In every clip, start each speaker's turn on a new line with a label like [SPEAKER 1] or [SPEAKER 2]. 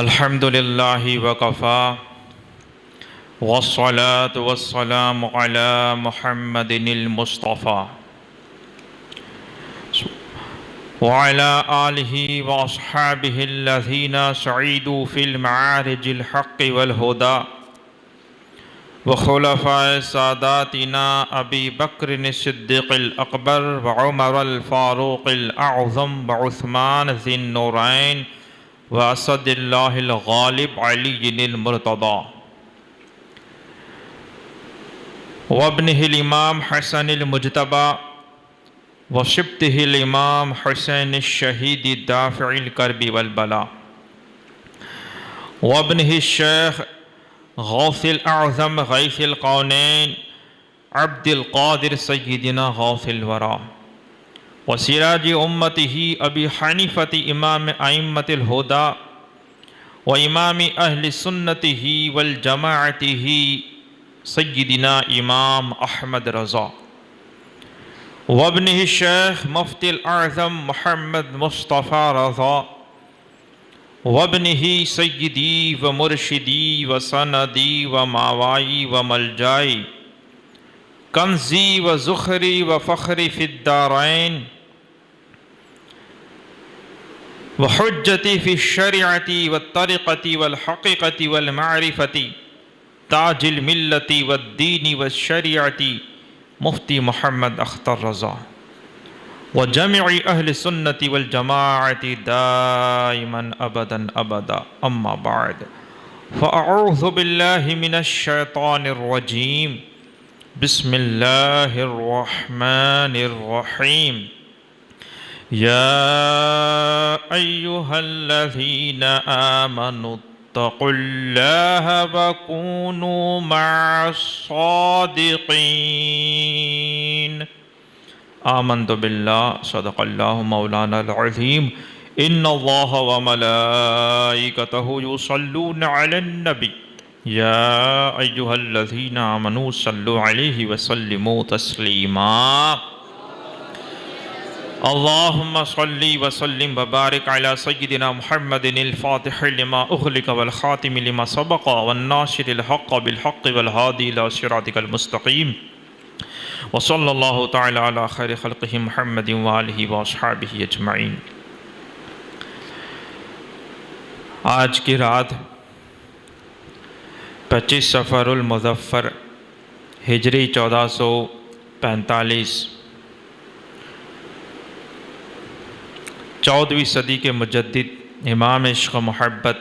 [SPEAKER 1] الحمد للہ وکفا والصلاة والسلام علی محمد المصطفى وعلى آلہ واصحابہ الذین سعیدوا فی المعارج الحق والہدى وخلفاء ساداتنا ابی بکر الصدیق الاکبر وعمر الفاروق الاعظم وعثمان ذی النورین واسد اللہ الغالب علی المرتضی وابنہ الامام حسن المجتبی وشبتہ الامام حسین الشہید الدافع الکرب والبلاء وابنہ الشیخ غوث الاعظم غیث القونین عبد القادر سیدنا غوث الورا وسراج امتہ ابی حنیفۃ امام ائمۃ الہدی و امام اہل سنتہ والجماعتہ سیدنا امام احمد رضا وابنہ الشیخ مفتی الاعظم محمد مصطفیٰ رضا وابنہ سیدی و مرشدی و سندی و ماوائی و ملجائی کنزی و ذخری و فخری فی الدارین و حجتی فی الشریعتی والطریقتی والحقیقتی والمعرفتی تاج الملتی والدین والشریعتی مفتی محمد اختر رضا و جمع اہل سنت والجماعت دائما ابدا ابدا اما بعد فاعوذ باللہ من الشیطان الرجیم بسم اللہ الرحمن الرحیم یا ایہا الذین آمنوا اتقوا اللہ وکونوا مع الصادقین آمنت باللہ صدق اللہ مولانا العظیم ان اللہ وملائکتہ یصلون علی النبی یا ایہا الذین آمنوا صلوا علیہ وسلموا تسلیما اللہم صلی وسلم وبارک علی سیدنا محمد الفاتح لما اغلق والخاتم لما سبق والناصر الحق بالحق والہادی الی صراطک المستقیم وصلی اللہ تعالی علی خیر خلقہ محمد وآلہ واصحابہ اجمعین۔ آج کی رات 25 صفر المظفر ہجری 1445 14ویں صدی کے مجدد امام عشق محبت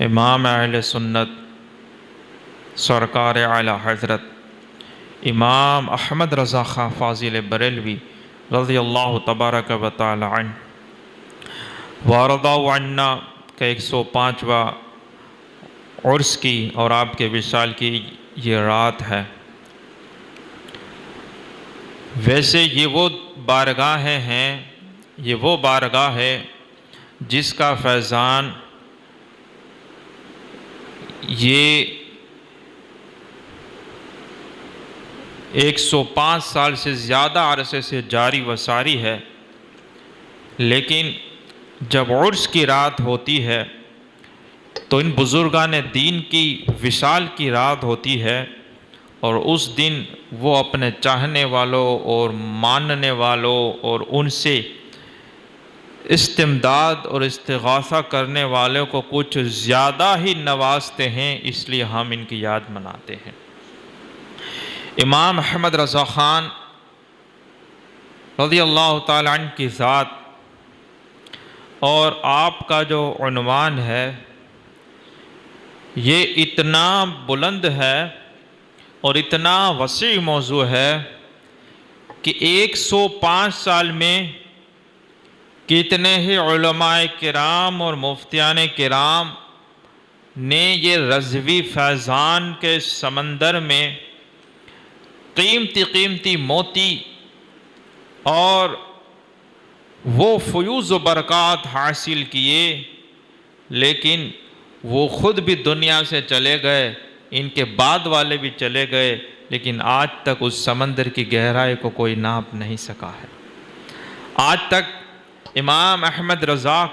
[SPEAKER 1] امام اہل سنت سرکار اعلی حضرت امام احمد رضا خان فاضل بریلوی رضی اللہ تبارک و تعالی عنہ وارضا عنا کا 105واں عرس کی اور آپ کے وصال کی یہ رات ہے۔ ویسے یہ وہ بارگاہیں ہیں، یہ وہ بارگاہ ہے جس کا فیضان یہ 105 سال سے زیادہ عرصے سے جاری و ساری ہے، لیکن جب عرس کی رات ہوتی ہے تو ان بزرگان دین کی وصال کی رات ہوتی ہے، اور اس دن وہ اپنے چاہنے والوں اور ماننے والوں اور ان سے استمداد اور استغاثہ کرنے والوں کو کچھ زیادہ ہی نوازتے ہیں، اس لیے ہم ان کی یاد مناتے ہیں۔ امام احمد رضا خان رضی اللہ تعالی عنہ کی ذات اور آپ کا جو عنوان ہے یہ اتنا بلند ہے اور اتنا وسیع موضوع ہے کہ 105 سال میں کتنے ہی علماء کرام اور مفتیان کرام نے یہ رضوی فیضان کے سمندر میں قیمتی موتی اور وہ فیوز و برکات حاصل کیے، لیکن وہ خود بھی دنیا سے چلے گئے، ان کے بعد والے بھی چلے گئے، لیکن آج تک اس سمندر کی گہرائی کو کوئی ناپ نہیں سکا ہے۔ آج تک امام احمد رضا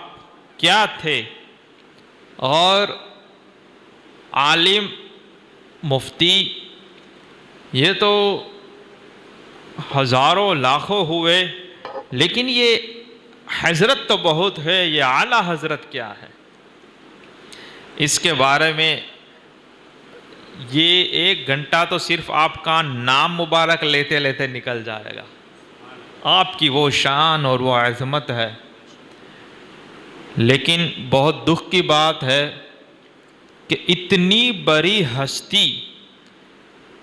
[SPEAKER 1] کیا تھے اور عالم مفتی یہ تو ہزاروں لاکھوں ہوئے، لیکن یہ حضرت تو بہت ہے، یہ اعلیٰ حضرت کیا ہے؟ اس کے بارے میں یہ 1 گھنٹہ تو صرف آپ کا نام مبارک لیتے لیتے نکل جائے گا۔ آپ کی وہ شان اور وہ عظمت ہے، لیکن بہت دکھ کی بات ہے کہ اتنی بڑی ہستی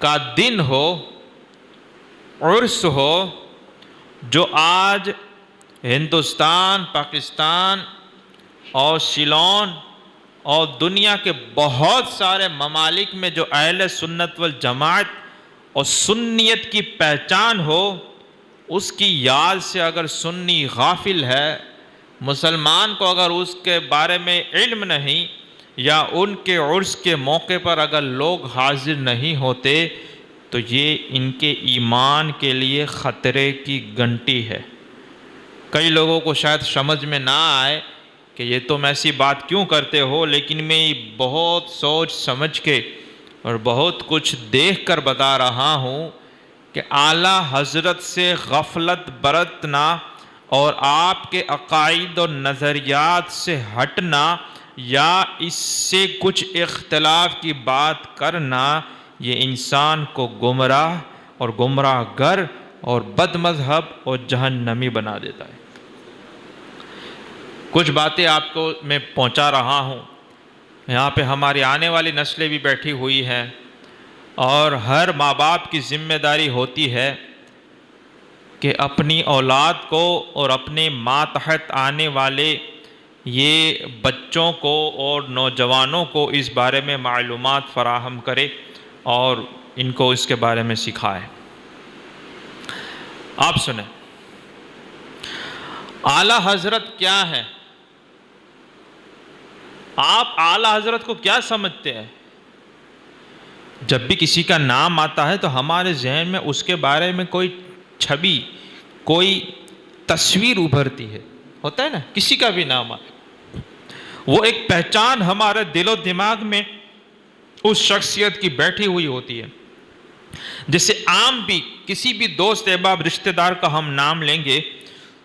[SPEAKER 1] کا دن ہو، عرس ہو، جو آج ہندوستان، پاکستان اور سیلون اور دنیا کے بہت سارے ممالک میں جو اہل سنت والجماعت اور سنیت کی پہچان ہو، اس کی یاد سے اگر سنی غافل ہے، مسلمان کو اگر اس کے بارے میں علم نہیں، یا ان کے عرس کے موقع پر اگر لوگ حاضر نہیں ہوتے، تو یہ ان کے ایمان کے لیے خطرے کی گھنٹی ہے۔ کئی لوگوں کو شاید سمجھ میں نہ آئے کہ یہ تم ایسی بات کیوں کرتے ہو، لیکن میں بہت سوچ سمجھ کے اور بہت کچھ دیکھ کر بتا رہا ہوں کہ اعلیٰ حضرت سے غفلت برتنا اور آپ کے عقائد اور نظریات سے ہٹنا یا اس سے کچھ اختلاف کی بات کرنا، یہ انسان کو گمراہ اور گمراہ گر اور بد مذہب اور جہنمی بنا دیتا ہے۔ کچھ باتیں آپ کو میں پہنچا رہا ہوں، یہاں پہ ہماری آنے والی نسلیں بھی بیٹھی ہوئی ہیں، اور ہر ماں باپ کی ذمہ داری ہوتی ہے کہ اپنی اولاد کو اور اپنے ماتحت آنے والے یہ بچوں کو اور نوجوانوں کو اس بارے میں معلومات فراہم کرے اور ان کو اس کے بارے میں سکھائے۔ آپ سنیں، اعلیٰ حضرت کیا ہے؟ آپ اعلیٰ حضرت کو کیا سمجھتے ہیں؟ جب بھی کسی کا نام آتا ہے تو ہمارے ذہن میں اس کے بارے میں کوئی چھبی، کوئی تصویر ابھرتی ہے، ہوتا ہے نا؟ کسی کا بھی نام آتا، وہ ایک پہچان ہمارے دل و دماغ میں اس شخصیت کی بیٹھی ہوئی ہوتی ہے۔ جیسے عام بھی کسی بھی دوست احباب رشتہ دار کا ہم نام لیں گے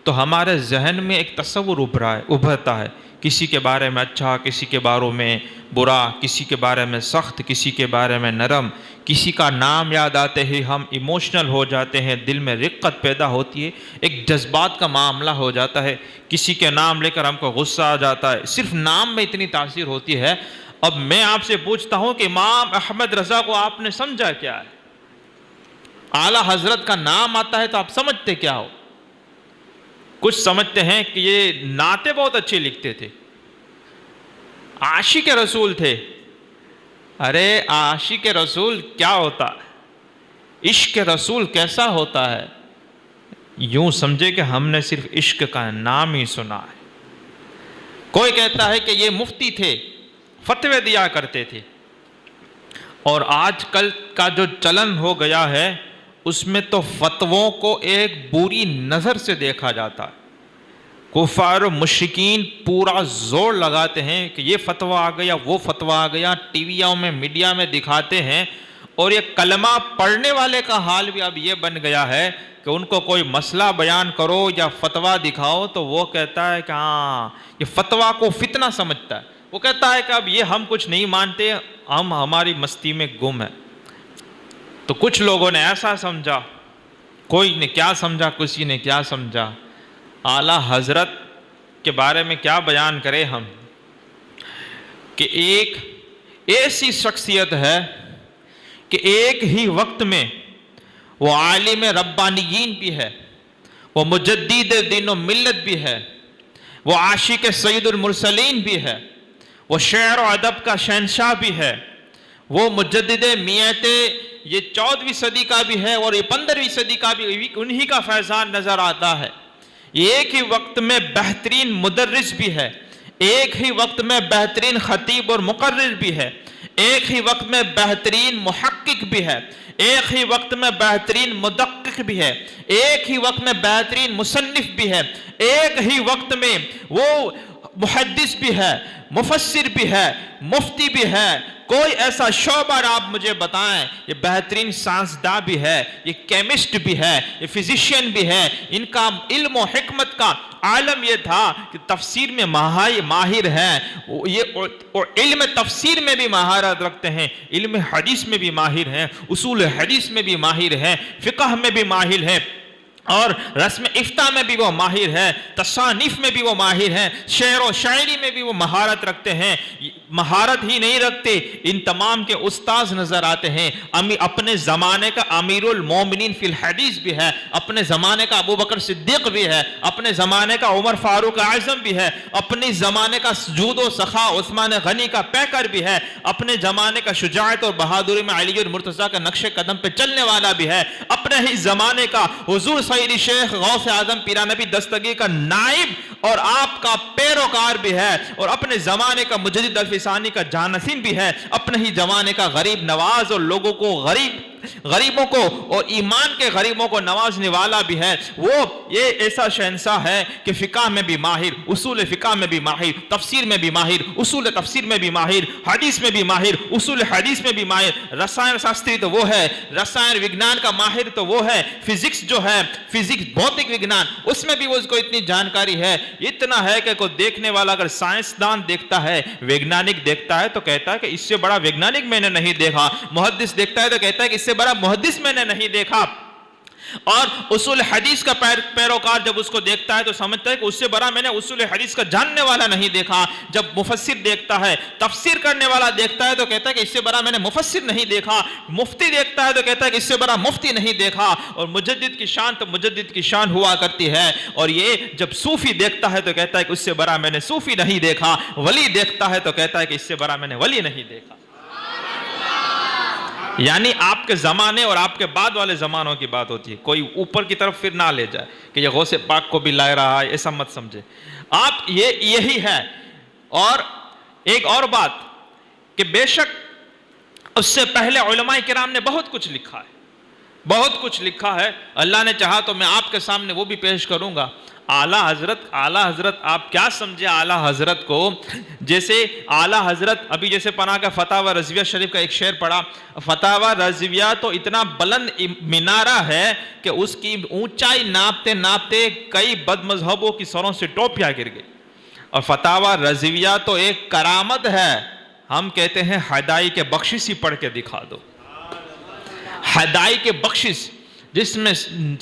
[SPEAKER 1] تو ہمارے ذہن میں ایک تصور ابھرتا ہے، کسی کے بارے میں اچھا، کسی کے بارے میں برا، کسی کے بارے میں سخت، کسی کے بارے میں نرم۔ کسی کا نام یاد آتے ہی ہم ایموشنل ہو جاتے ہیں، دل میں رقت پیدا ہوتی ہے، ایک جذبات کا معاملہ ہو جاتا ہے، کسی کے نام لے کر ہم کو غصہ آ جاتا ہے، صرف نام میں اتنی تاثیر ہوتی ہے۔ اب میں آپ سے پوچھتا ہوں کہ امام احمد رضا کو آپ نے سمجھا کیا ہے؟ اعلیٰ حضرت کا نام آتا ہے تو آپ سمجھتے کیا ہو؟ کچھ سمجھتے ہیں کہ یہ نعتیں بہت اچھی لکھتے تھے، عاشق رسول تھے۔ ارے عاشق رسول کیا ہوتا ہے؟ عشق رسول کیسا ہوتا ہے؟ یوں سمجھے کہ ہم نے صرف عشق کا نام ہی سنا ہے۔ کوئی کہتا ہے کہ یہ مفتی تھے، فتوے دیا کرتے تھے، اور آج کل کا جو چلن ہو گیا ہے اس میں تو فتووں کو ایک بری نظر سے دیکھا جاتا ہے۔ کفار و مشرکین پورا زور لگاتے ہیں کہ یہ فتویٰ آ گیا، وہ فتویٰ آ گیا، ٹی ویوں میں، میڈیا میں دکھاتے ہیں، اور یہ کلمہ پڑھنے والے کا حال بھی اب یہ بن گیا ہے کہ ان کو کوئی مسئلہ بیان کرو یا فتویٰ دکھاؤ تو وہ کہتا ہے کہ ہاں، یہ فتویٰ کو فتنہ سمجھتا ہے، وہ کہتا ہے کہ اب یہ ہم کچھ نہیں مانتے، ہم ہماری مستی میں گم ہیں۔ تو کچھ لوگوں نے ایسا سمجھا، کوئی نے کیا سمجھا، کسی نے کیا سمجھا۔ اعلیٰ حضرت کے بارے میں کیا بیان کریں ہم کہ ایک ایسی شخصیت ہے کہ ایک ہی وقت میں وہ عالم ربانیین بھی ہے، وہ مجدد دین و ملت بھی ہے، وہ عاشق سید المرسلین بھی ہے، وہ شعر و ادب کا شہنشاہ بھی ہے، وہ مجدد میت یہ 14ویں صدی کا بھی ہے اور یہ 15ویں صدی کا بھی انہی کا فیضان نظر آتا ہے۔ ایک ہی وقت میں بہترین مدرس بھی ہے، ایک ہی وقت میں بہترین خطیب اور مقرر بھی ہے، ایک ہی وقت میں بہترین محقق بھی ہے، ایک ہی وقت میں بہترین مدقق بھی ہے، ایک ہی وقت میں بہترین مصنف بھی ہے، ایک ہی وقت میں وہ محدث بھی ہے، مفسر بھی ہے، مفتی بھی ہے، کوئی ایسا شعبہ آپ مجھے بتائیں، یہ بہترین سائنسداں بھی ہے، یہ کیمسٹ بھی ہے، یہ فزیشین بھی ہے، ان کا علم و حکمت کا عالم یہ تھا کہ تفسیر میں ماہر ہیں، یہ علم تفسیر میں بھی مہارت رکھتے ہیں، علم حدیث میں بھی ماہر ہیں، اصول حدیث میں بھی ماہر ہیں، فقہ میں بھی ماہر ہیں، اور رسم افتاء میں بھی وہ ماہر ہے، تصانیف میں بھی وہ ماہر ہیں، شعر و شاعری میں بھی وہ مہارت رکھتے ہیں۔ مہارت ہی نہیں رکھتے، ان تمام کے استاذ نظر آتے ہیں۔ اپنے زمانے کا امیر المومنین فی الحدیث بھی ہے، اپنے زمانے کا ابو بکر صدیق بھی ہے، اپنے زمانے کا عمر فاروق اعظم بھی ہے، اپنے زمانے کا جود و سخا عثمان غنی کا پیکر بھی ہے، اپنے زمانے کا شجاعت اور بہادری میں علی المرتضیٰ کا نقش قدم پہ چلنے والا بھی ہے، اپنے ہی زمانے کا حضور سیدی شیخ غوث اعظم پیرا نبی دستگیر کا نائب اور آپ کا پیروکار بھی ہے، اور اپنے زمانے کا مجدد الفسانی کا جانشین بھی ہے، اپنے ہی زمانے کا غریب نواز اور لوگوں کو غریبوں کو اور ایمان کے غریبوں کو نوازنے والا بھی ہے۔ وہ یہ ایسا شہنشاہ ہے کہ فقہ میں بھی ماہر، اصول فقہ میں بھی ماہر، تفسیر میں بھی ماہر، اصول تفسیر میں بھی ماہر، حدیث میں بھی ماہر، اصول حدیث میں بھی ماہر، رسائن شاستری تو وہ ہے، رسائن وگنان کا ماہر تو وہ ہے، فزکس جو ہے، فزکس بھوتک وگنان، اس میں بھی وہ اس کو اتنی جانکاری ہے، اتنا ہے کہ کوئی دیکھنے والا اگر سائنسدان دیکھتا ہے، ویگنانک دیکھتا ہے تو کہتا ہے کہ اس سے بڑا ویگنانک میں نے نہیں دیکھا، محدث دیکھتا ہے تو کہتا ہے کہ اس سے بڑا محدث میں نے نہیں دیکھا، اور اصول حدیث کا پیروکار جب اس کو دیکھتا ہے تو سمجھتا ہے کہ اس سے بڑا میں نے اصول حدیث کا جاننے والا نہیں دیکھا۔ جب مفسر دیکھتا ہے، تفسیر کرنے والا دیکھتا ہے تو کہتا ہے کہ اس سے بڑا میں نے مفسر نہیں دیکھا، مفتی دیکھتا ہے تو کہتا ہے کہ اس سے بڑا مفتی نہیں دیکھا، اور مجدد کی شان تو مجدد کی شان ہوا کرتی ہے۔ اور یہ جب صوفی دیکھتا ہے تو کہتا ہے کہ اس سے بڑا میں نے صوفی نہیں دیکھا، ولی دیکھتا ہے تو کہتا ہے کہ اس سے بڑا میں نے ولی نہیں دیکھا۔ یعنی آپ کے زمانے اور آپ کے بعد والے زمانوں کی بات ہوتی ہے، کوئی اوپر کی طرف پھر نہ لے جائے کہ یہ غوث پاک کو بھی لائے رہا ہے، ایسا مت سمجھے آپ، یہی ہے۔ اور ایک اور بات کہ بے شک اس سے پہلے علماء کرام نے بہت کچھ لکھا ہے، بہت کچھ لکھا ہے، اللہ نے چاہا تو میں آپ کے سامنے وہ بھی پیش کروں گا۔ اعلیٰ حضرت آپ کیا سمجھے اعلیٰ حضرت کو؟ جیسے اعلیٰ حضرت ابھی جیسے پناہ کا فتاوی رضویہ شریف کا ایک شعر پڑھا، فتاوی رضویہ تو اتنا بلند مینارہ ہے کہ اس کی اونچائی ناپتے ناپتے کئی بد مذہبوں کی سروں سے ٹوپیاں گر گئی، اور فتاوی رضویہ تو ایک کرامت ہے، ہم کہتے ہیں ہدائی کے بخشش ہی پڑھ کے دکھا دو، ہدائی کے بخشش جس میں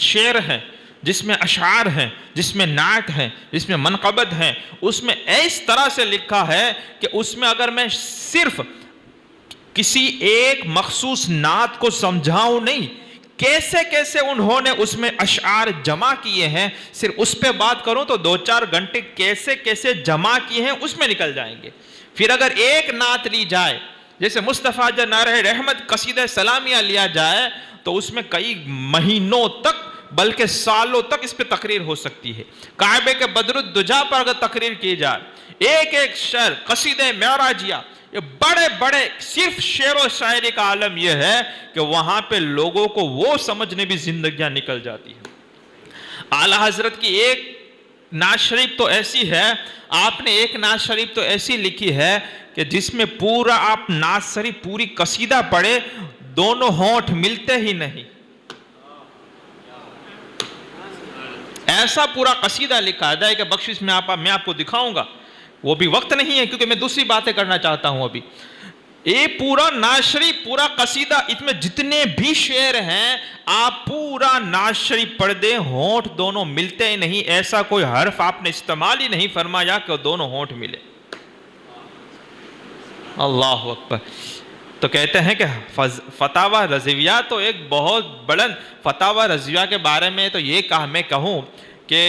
[SPEAKER 1] شعر ہے، جس میں اشعار ہیں، جس میں نعت ہیں، جس میں منقبت ہیں، اس میں اس طرح سے لکھا ہے کہ اس میں اگر میں صرف کسی ایک مخصوص نعت کو سمجھاؤں نہیں، کیسے کیسے انہوں نے اس میں اشعار جمع کیے ہیں، صرف اس پہ بات کروں تو 2-4 گھنٹے کیسے کیسے جمع کیے ہیں اس میں نکل جائیں گے۔ پھر اگر ایک نعت لی جائے، جیسے مصطفیٰ جا نعرہ رحمت قصیدہ سلامیہ لیا جائے تو اس میں کئی مہینوں تک بلکہ سالوں تک اس پہ تقریر ہو سکتی ہے۔ کعبے کے بدر الدجا پر اگر تقریر کی جائے، ایک ایک شعر، قصیدہ معراجیہ، یہ بڑے بڑے، صرف شعر و شاعری کا عالم یہ ہے کہ وہاں پہ لوگوں کو وہ سمجھنے بھی زندگیاں نکل جاتی ہیں۔ اعلیٰ حضرت کی ایک نعت شریف تو ایسی ہے، آپ نے ایک نعت شریف تو ایسی لکھی ہے کہ جس میں پورا آپ نعت شریف پوری قصیدہ پڑھے، دونوں ہونٹ ملتے ہی نہیں، ایسا پورا قصیدہ لکھا ہے کہ بخشش میں آپ کو دکھاؤں گا، وہ بھی وقت نہیں ہے کیونکہ میں دوسری باتیں کرنا چاہتا ہوں ابھی۔ یہ پورا نعت شریف، پورا قصیدہ، اس میں جتنے بھی شعر ہیں آپ پورا نعت شریف پڑھ دیں، ہونٹ دونوں ملتے ہی نہیں، ایسا کوئی حرف آپ نے استعمال ہی نہیں فرمایا کہ دونوں ہونٹ ملے۔ اللہ اکبر۔ تو کہتے ہیں کہ فتاوی رضویہ تو ایک بہت بلند، فتاوی رضویہ کے بارے میں تو یہ میں کہوں کہ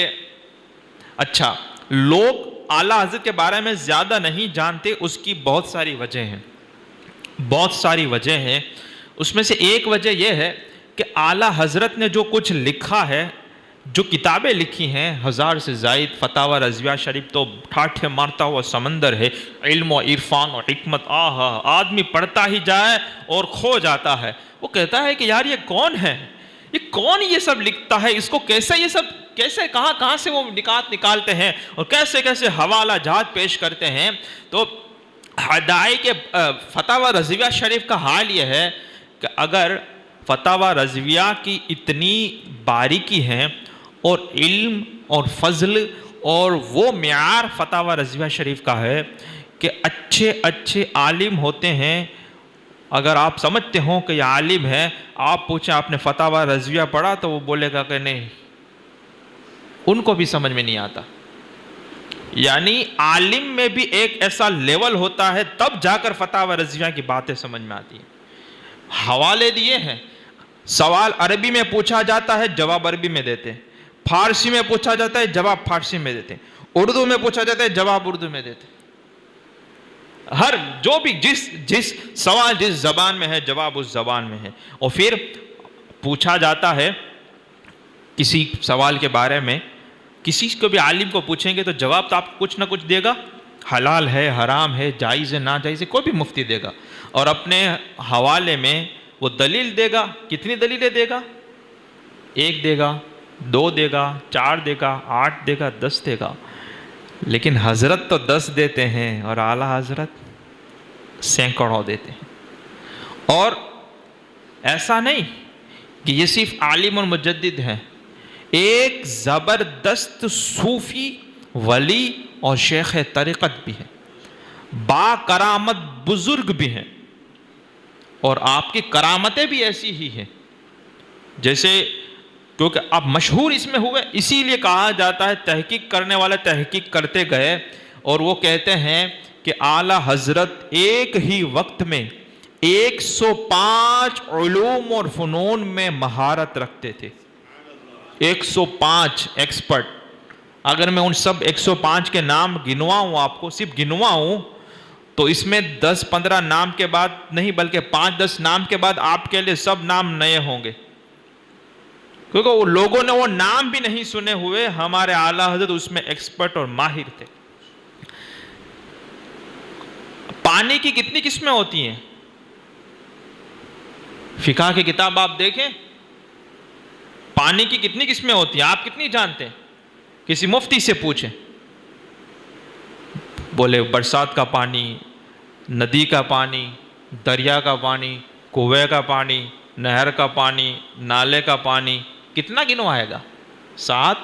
[SPEAKER 1] اچھا، لوگ اعلیٰ حضرت کے بارے میں زیادہ نہیں جانتے، اس کی بہت ساری وجہ ہیں، بہت ساری وجہ ہیں۔ اس میں سے ایک وجہ یہ ہے کہ اعلیٰ حضرت نے جو کچھ لکھا ہے، جو کتابیں لکھی ہیں 1000 سے زائد، فتاوی رضویہ شریف تو ٹھاٹھے مارتا ہوا سمندر ہے، علم و عرفان و حکمت، آدمی پڑھتا ہی جائے اور کھو جاتا ہے۔ وہ کہتا ہے کہ یار یہ کون ہے، یہ کون یہ سب لکھتا ہے، اس کو کیسے یہ سب کیسے کہاں سے وہ نکات نکالتے ہیں اور کیسے کیسے حوالہ جات پیش کرتے ہیں. تو داعی کے فتاوی رضویہ شریف کا حال یہ ہے کہ اگر فتاوی رضویہ کی اتنی باریکی ہے اور علم اور فضل اور وہ معیار فتاوی رضویہ شریف کا ہے کہ اچھے عالم ہوتے ہیں. اگر آپ سمجھتے ہوں کہ یہ عالم ہے, آپ پوچھیں آپ نے فتاوی رضویہ پڑھا تو وہ بولے گا کہ نہیں, ان کو بھی سمجھ میں نہیں آتا. یعنی عالم میں بھی ایک ایسا لیول ہوتا ہے تب جا کر فتاوی رضویہ کی باتیں سمجھ میں آتی ہیں. حوالے دیے ہیں, سوال عربی میں پوچھا جاتا ہے جواب عربی میں دیتے ہیں, فارسی میں پوچھا جاتا ہے جواب فارسی میں دیتے ہیں, اردو میں پوچھا جاتا ہے جواب اردو میں دیتے ہیں. ہر جو بھی جس سوال جس زبان میں ہے جواب اس زبان میں ہے. اور پھر پوچھا جاتا ہے کسی سوال کے بارے میں, کسی کو بھی عالم کو پوچھیں گے تو جواب تو آپ کچھ نہ کچھ دے گا, حلال ہے حرام ہے جائز ہے ناجائز ہے, کوئی بھی مفتی دے گا. اور اپنے حوالے میں وہ دلیل دے گا. کتنی دلیلیں دے گا؟ 1 دے گا, 2 دے گا, 4 دے گا, 8 دے گا, 10 دے گا. لیکن حضرت تو 10 دیتے ہیں اور اعلیٰ حضرت سینکڑوں دیتے ہیں. اور ایسا نہیں کہ یہ صرف عالم اور مجدد ہیں, ایک زبردست صوفی ولی اور شیخ طریقت بھی ہے, با کرامت بزرگ بھی ہیں. اور آپ کی کرامتیں بھی ایسی ہی ہیں جیسے, کیونکہ اب مشہور اس میں ہوئے, اسی لیے کہا جاتا ہے تحقیق کرنے والے تحقیق کرتے گئے اور وہ کہتے ہیں کہ اعلیٰ حضرت ایک ہی وقت میں 105 علوم اور فنون میں مہارت رکھتے تھے. 105 ایکسپرٹ. اگر میں ان سب 105 کے نام گنواؤں, آپ کو صرف گنواؤں, تو اس میں 10-15 نام کے بعد نہیں بلکہ 5-10 نام کے بعد آپ کے لیے سب نام نئے ہوں گے, کیونکہ وہ لوگوں نے وہ نام بھی نہیں سنے ہوئے. ہمارے اعلیٰ حضرت اس میں ایکسپرٹ اور ماہر تھے. پانی کی کتنی قسمیں ہوتی ہیں؟ فقہ کی کتاب آپ دیکھیں, پانی کی کتنی قسمیں ہوتی ہیں آپ کتنی جانتے ہیں؟ کسی مفتی سے پوچھیں, بولے برسات کا پانی, ندی کا پانی, دریا کا پانی, کنویں کا پانی, نہر کا پانی, نالے کا پانی. کتنا گنوائے گا؟ 7,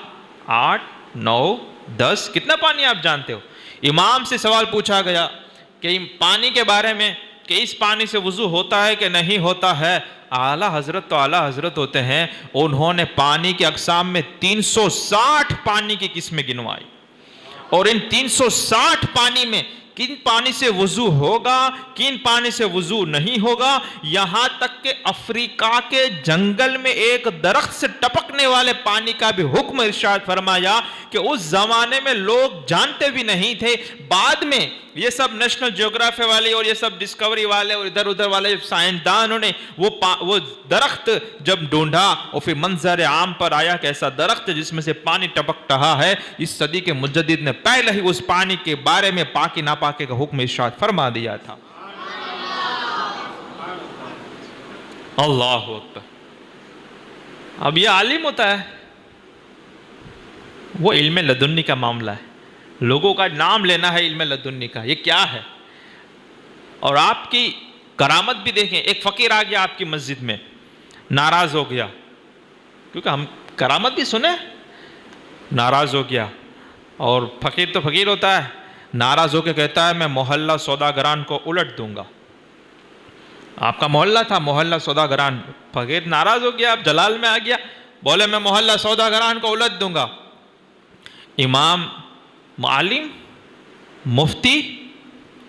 [SPEAKER 1] 8, 9, 10. کتنا پانی آپ جانتے ہو؟ امام سے سوال پوچھا گیا کہ پانی کے بارے میں کہ اس پانی سے وضو ہوتا ہے کہ نہیں ہوتا ہے. اعلیٰ حضرت تو اعلیٰ حضرت ہوتے ہیں, انہوں نے پانی کی اقسام میں 360 پانی کی قسمیں گنوائی, اور ان 360 پانی میں کن پانی سے وضو ہوگا کن پانی سے وضو نہیں ہوگا, یہاں تک کہ افریقہ کے جنگل میں ایک درخت سے ٹپکنے والے پانی کا بھی حکم ارشاد فرمایا کہ اس زمانے میں لوگ جانتے بھی نہیں تھے. بعد میں یہ سب نیشنل جیوگرافی والے اور یہ سب ڈسکوری والے اور ادھر ادھر والے سائنسدانوں نے وہ درخت جب ڈھونڈا اور پھر منظر عام پر آیا کہ ایسا درخت جس میں سے پانی ٹپک رہا ہے. اس صدی کے مجدد نے پہلے ہی اس پانی کے بارے میں پاکی ناپاکی کا حکم ارشاد فرما دیا تھا. اللہ اکبر. اب یہ عالم ہوتا ہے, وہ علم لدنی کا معاملہ ہے. لوگوں کا نام لینا ہے علم لدنی کا, یہ کیا ہے؟ اور آپ کی کرامت بھی دیکھیں. ایک فقیر آ گیا آپ کی مسجد میں, ناراض ہو گیا, کیونکہ ہم کرامت بھی سنے, ناراض ہو گیا. اور فقیر تو فقیر ہوتا ہے, ناراض ہو کے کہتا ہے میں محلہ سوداگران کو الٹ دوں گا. آپ کا محلہ تھا, محلہ سوداگران. فقیر ناراض ہو گیا, اب جلال میں آ گیا, بولے میں محلہ سوداگران کو الٹ دوں گا. امام, عالم, مفتی,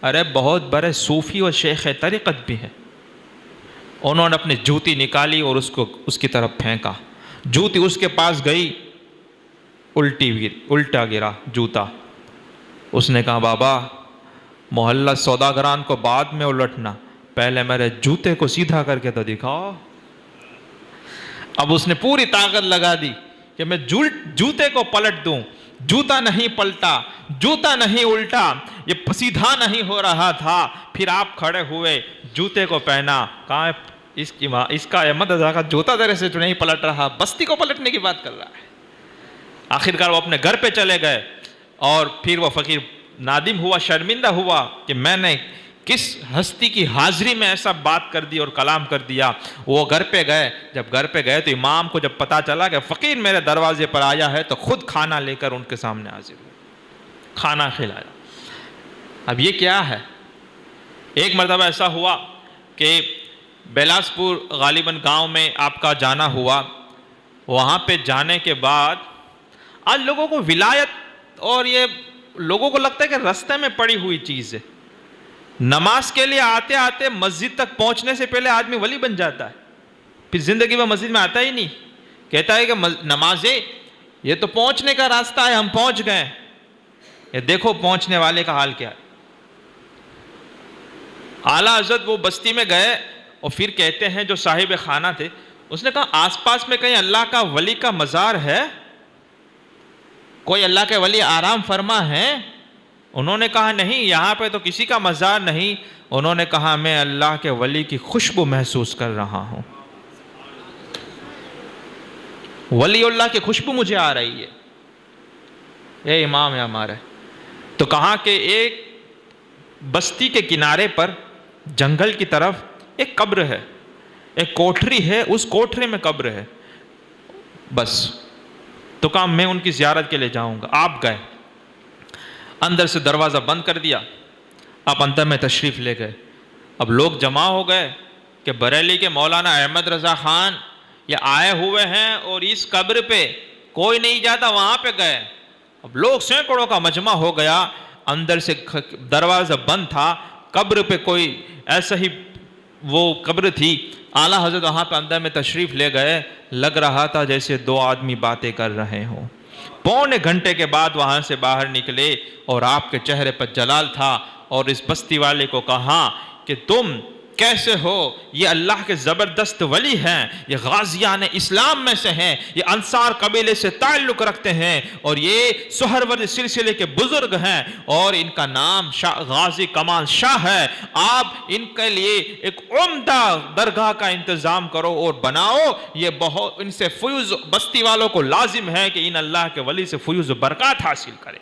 [SPEAKER 1] ارے بہت بڑے صوفی اور شیخ طریقت بھی ہیں. انہوں نے اپنی جوتی نکالی اور اس کی طرف پھینکا. جوتی اس کے پاس گئی, الٹا گرا جوتا. اس نے کہا بابا محلہ سوداگران کو بعد میں الٹنا, پہلے میرے جوتے کو سیدھا کر کے تو دکھاؤ. اب اس نے پوری طاقت لگا دی کہ میں جوتے کو پلٹ دوں. جوتا نہیں پلٹا, جوتا نہیں الٹا, یہ سیدھا نہیں ہو رہا تھا. پھر آپ کھڑے ہوئے, جوتے کو پہنا, کہاں اس کا احمد رضا کا جوتا تیرے سے نہیں پلٹ رہا, بستی کو پلٹنے کی بات کر رہا ہے. آخرکار وہ اپنے گھر پہ چلے گئے، اور پھر وہ فقیر نادم ہوا، شرمندہ ہوا کہ میں نے کس ہستی کی حاضری میں ایسا بات کر دی اور کلام کر دیا۔ وہ گھر پہ گئے، جب گھر پہ گئے تو امام کو جب پتا چلا کہ فقیر میرے دروازے پر آیا ہے، تو خود کھانا لے کر ان کے سامنے حاضر ہوئے، کھانا کھلایا۔ اب یہ کیا ہے؟ ایک مرتبہ ایسا ہوا کہ بیلاسپور غالباً گاؤں میں آپ کا جانا ہوا، وہاں پہ جانے کے بعد آج لوگوں کو ولایت، اور یہ لوگوں کو لگتا ہے کہ رستے میں پڑی ہوئی چیز ہے۔ نماز کے لیے آتے آتے مسجد تک پہنچنے سے پہلے آدمی ولی بن جاتا ہے، پھر زندگی میں مسجد میں آتا ہی نہیں، کہتا ہے کہ نمازیں یہ تو پہنچنے کا راستہ ہے، ہم پہنچ گئے۔ یہ دیکھو پہنچنے والے کا حال کیا ہے۔ اعلیٰ حضرت وہ بستی میں گئے، اور پھر کہتے ہیں جو صاحب خانہ تھے، اس نے کہا آس پاس میں کہیں اللہ کا ولی کا مزار ہے، کوئی اللہ کے ولی آرام فرما ہے؟ انہوں نے کہا نہیں، یہاں پہ تو کسی کا مزار نہیں۔ انہوں نے کہا میں اللہ کے ولی کی خوشبو محسوس کر رہا ہوں، ولی اللہ کی خوشبو مجھے آ رہی ہے۔ اے امام ہے ہمارے، تو کہا کہ ایک بستی کے کنارے پر جنگل کی طرف ایک قبر ہے، ایک کوٹھری ہے، اس کوٹھری میں قبر ہے، بس۔ تو کہا میں ان کی زیارت کے لیے جاؤں گا۔ آپ گئے، اندر سے دروازہ بند کر دیا، آپ اندر میں تشریف لے گئے۔ اب لوگ جمع ہو گئے کہ بریلی کے مولانا احمد رضا خان یہ آئے ہوئے ہیں، اور اس قبر پہ کوئی نہیں جاتا، وہاں پہ گئے۔ اب لوگ سینکڑوں کا مجمع ہو گیا، اندر سے دروازہ بند تھا، قبر پہ کوئی ایسا ہی وہ قبر تھی۔ اعلیٰ حضرت وہاں پہ اندر میں تشریف لے گئے، لگ رہا تھا جیسے دو آدمی باتیں کر رہے ہوں۔ پونے گھنٹے کے بعد وہاں سے باہر نکلے، اور آپ کے چہرے پر جلال تھا، اور اس بستی والے کو کہا کہ تم کیسے ہو؟ یہ اللہ کے زبردست ولی ہیں، یہ غازیان اسلام میں سے ہیں، یہ انصار قبیلے سے تعلق رکھتے ہیں، اور یہ سہرورد سلسلے کے بزرگ ہیں، اور ان کا نام غازی کمال شاہ ہے۔ آپ ان کے لیے ایک عمدہ درگاہ کا انتظام کرو اور بناؤ، یہ بہت ان سے فیوز بستی والوں کو لازم ہے کہ ان اللہ کے ولی سے فیوز و برکات حاصل کرے۔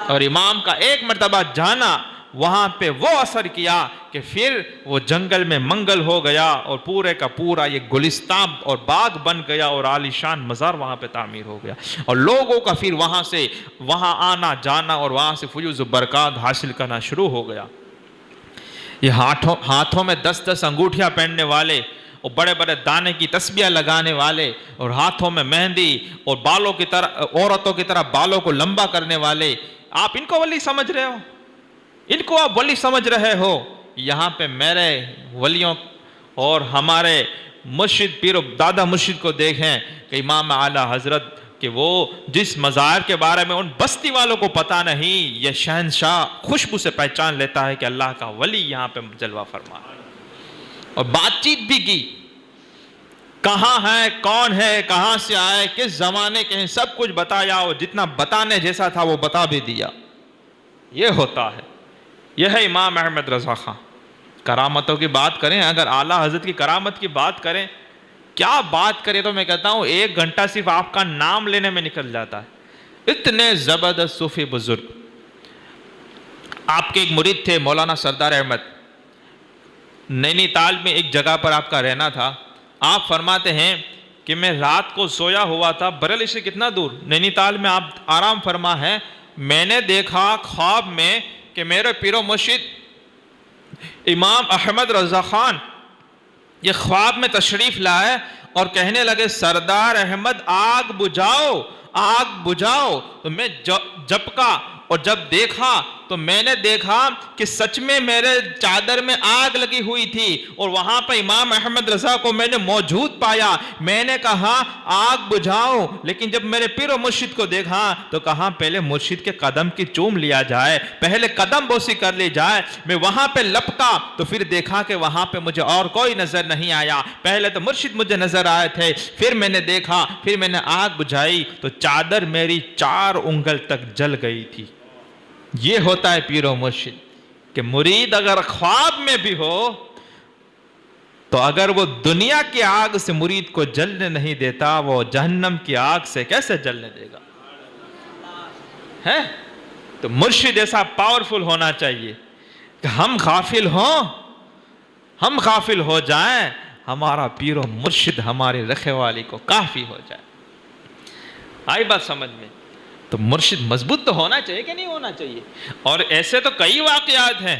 [SPEAKER 1] اور امام کا ایک مرتبہ جانا وہاں پہ وہ اثر کیا کہ پھر وہ جنگل میں منگل ہو گیا، اور پورے کا پورا یہ گلستان اور باغ بن گیا، اور عالی شان مزار وہاں پہ تعمیر ہو گیا، اور لوگوں کا پھر وہاں سے وہاں آنا جانا، اور وہاں سے فیوز و برکات حاصل کرنا شروع ہو گیا۔ یہ ہاتھوں میں 10 انگوٹھیاں پہننے والے، اور بڑے بڑے دانے کی تسبیح لگانے والے، اور ہاتھوں میں مہندی، اور بالوں کی طرح عورتوں کی طرح بالوں کو لمبا کرنے والے، آپ ان کو ولی سمجھ رہے ہو؟ ان کو آپ ولی سمجھ رہے ہو؟ یہاں پہ میرے ولیوں اور ہمارے مرشد پیر و دادا مرشد کو دیکھیں کہ امام اعلیٰ حضرت کہ وہ جس مزار کے بارے میں ان بستی والوں کو پتہ نہیں، یہ شہنشاہ خوشبو سے پہچان لیتا ہے کہ اللہ کا ولی یہاں پہ جلوہ فرما ہے۔ اور بات چیت بھی کی، کہاں ہے، کون ہے، کہاں سے آئے، کس زمانے کے ہیں، سب کچھ بتایا، اور جتنا بتانے جیسا تھا وہ بتا بھی دیا۔ یہ ہوتا ہے، یہ ہے امام احمد رضا خان۔ کرامتوں کی بات کریں، اگر اعلیٰ حضرت کی کرامت کی بات کریں، کیا بات کریں، تو میں کہتا ہوں 1 گھنٹہ صرف آپ کا نام لینے میں نکل جاتا ہے۔ اتنے زبردست صوفی بزرگ۔ آپ کے ایک مرید تھے مولانا سردار احمد، نینی تال میں ایک جگہ پر آپ کا رہنا تھا۔ آپ فرماتے ہیں کہ میں رات کو سویا ہوا تھا، بریلی سے کتنا دور، نینی تال میں آپ آرام فرما ہے، میں نے دیکھا خواب میں کہ میرے پیر و مرشد امام احمد رضا خان یہ خواب میں تشریف لائے اور کہنے لگے سردار احمد آگ بجھاؤ، آگ بجھاؤ۔ تو میں جھپکا، اور جب دیکھا تو میں نے دیکھا کہ سچ میں میرے چادر میں آگ لگی ہوئی تھی، اور وہاں پہ امام احمد رضا کو میں نے موجود پایا۔ میں نے کہا آگ بجھاؤ، لیکن جب میرے پیر و مرشد کو دیکھا تو کہا پہلے مرشد کے قدم کی چوم لیا جائے، پہلے قدم بوسی کر لی جائے۔ میں وہاں پہ لپکا تو پھر دیکھا کہ وہاں پہ مجھے اور کوئی نظر نہیں آیا، پہلے تو مرشد مجھے نظر آئے تھے، پھر میں نے دیکھا، پھر میں نے آگ بجھائی تو چادر میری 4 انگل تک جل گئی تھی۔ یہ ہوتا ہے پیر و مرشد کہ مرید اگر خواب میں بھی ہو تو اگر وہ دنیا کی آگ سے مرید کو جلنے نہیں دیتا، وہ جہنم کی آگ سے کیسے جلنے دے گا؟ ہے تو مرشد ایسا پاورفل ہونا چاہیے کہ ہم غافل ہو جائیں، ہمارا پیر و مرشد ہمارے رکھے والی کو کافی ہو جائے۔ آئی بات سمجھ میں؟ تو مرشد مضبوط تو ہونا چاہیے کہ نہیں ہونا چاہیے؟ اور ایسے تو کئی واقعات ہیں،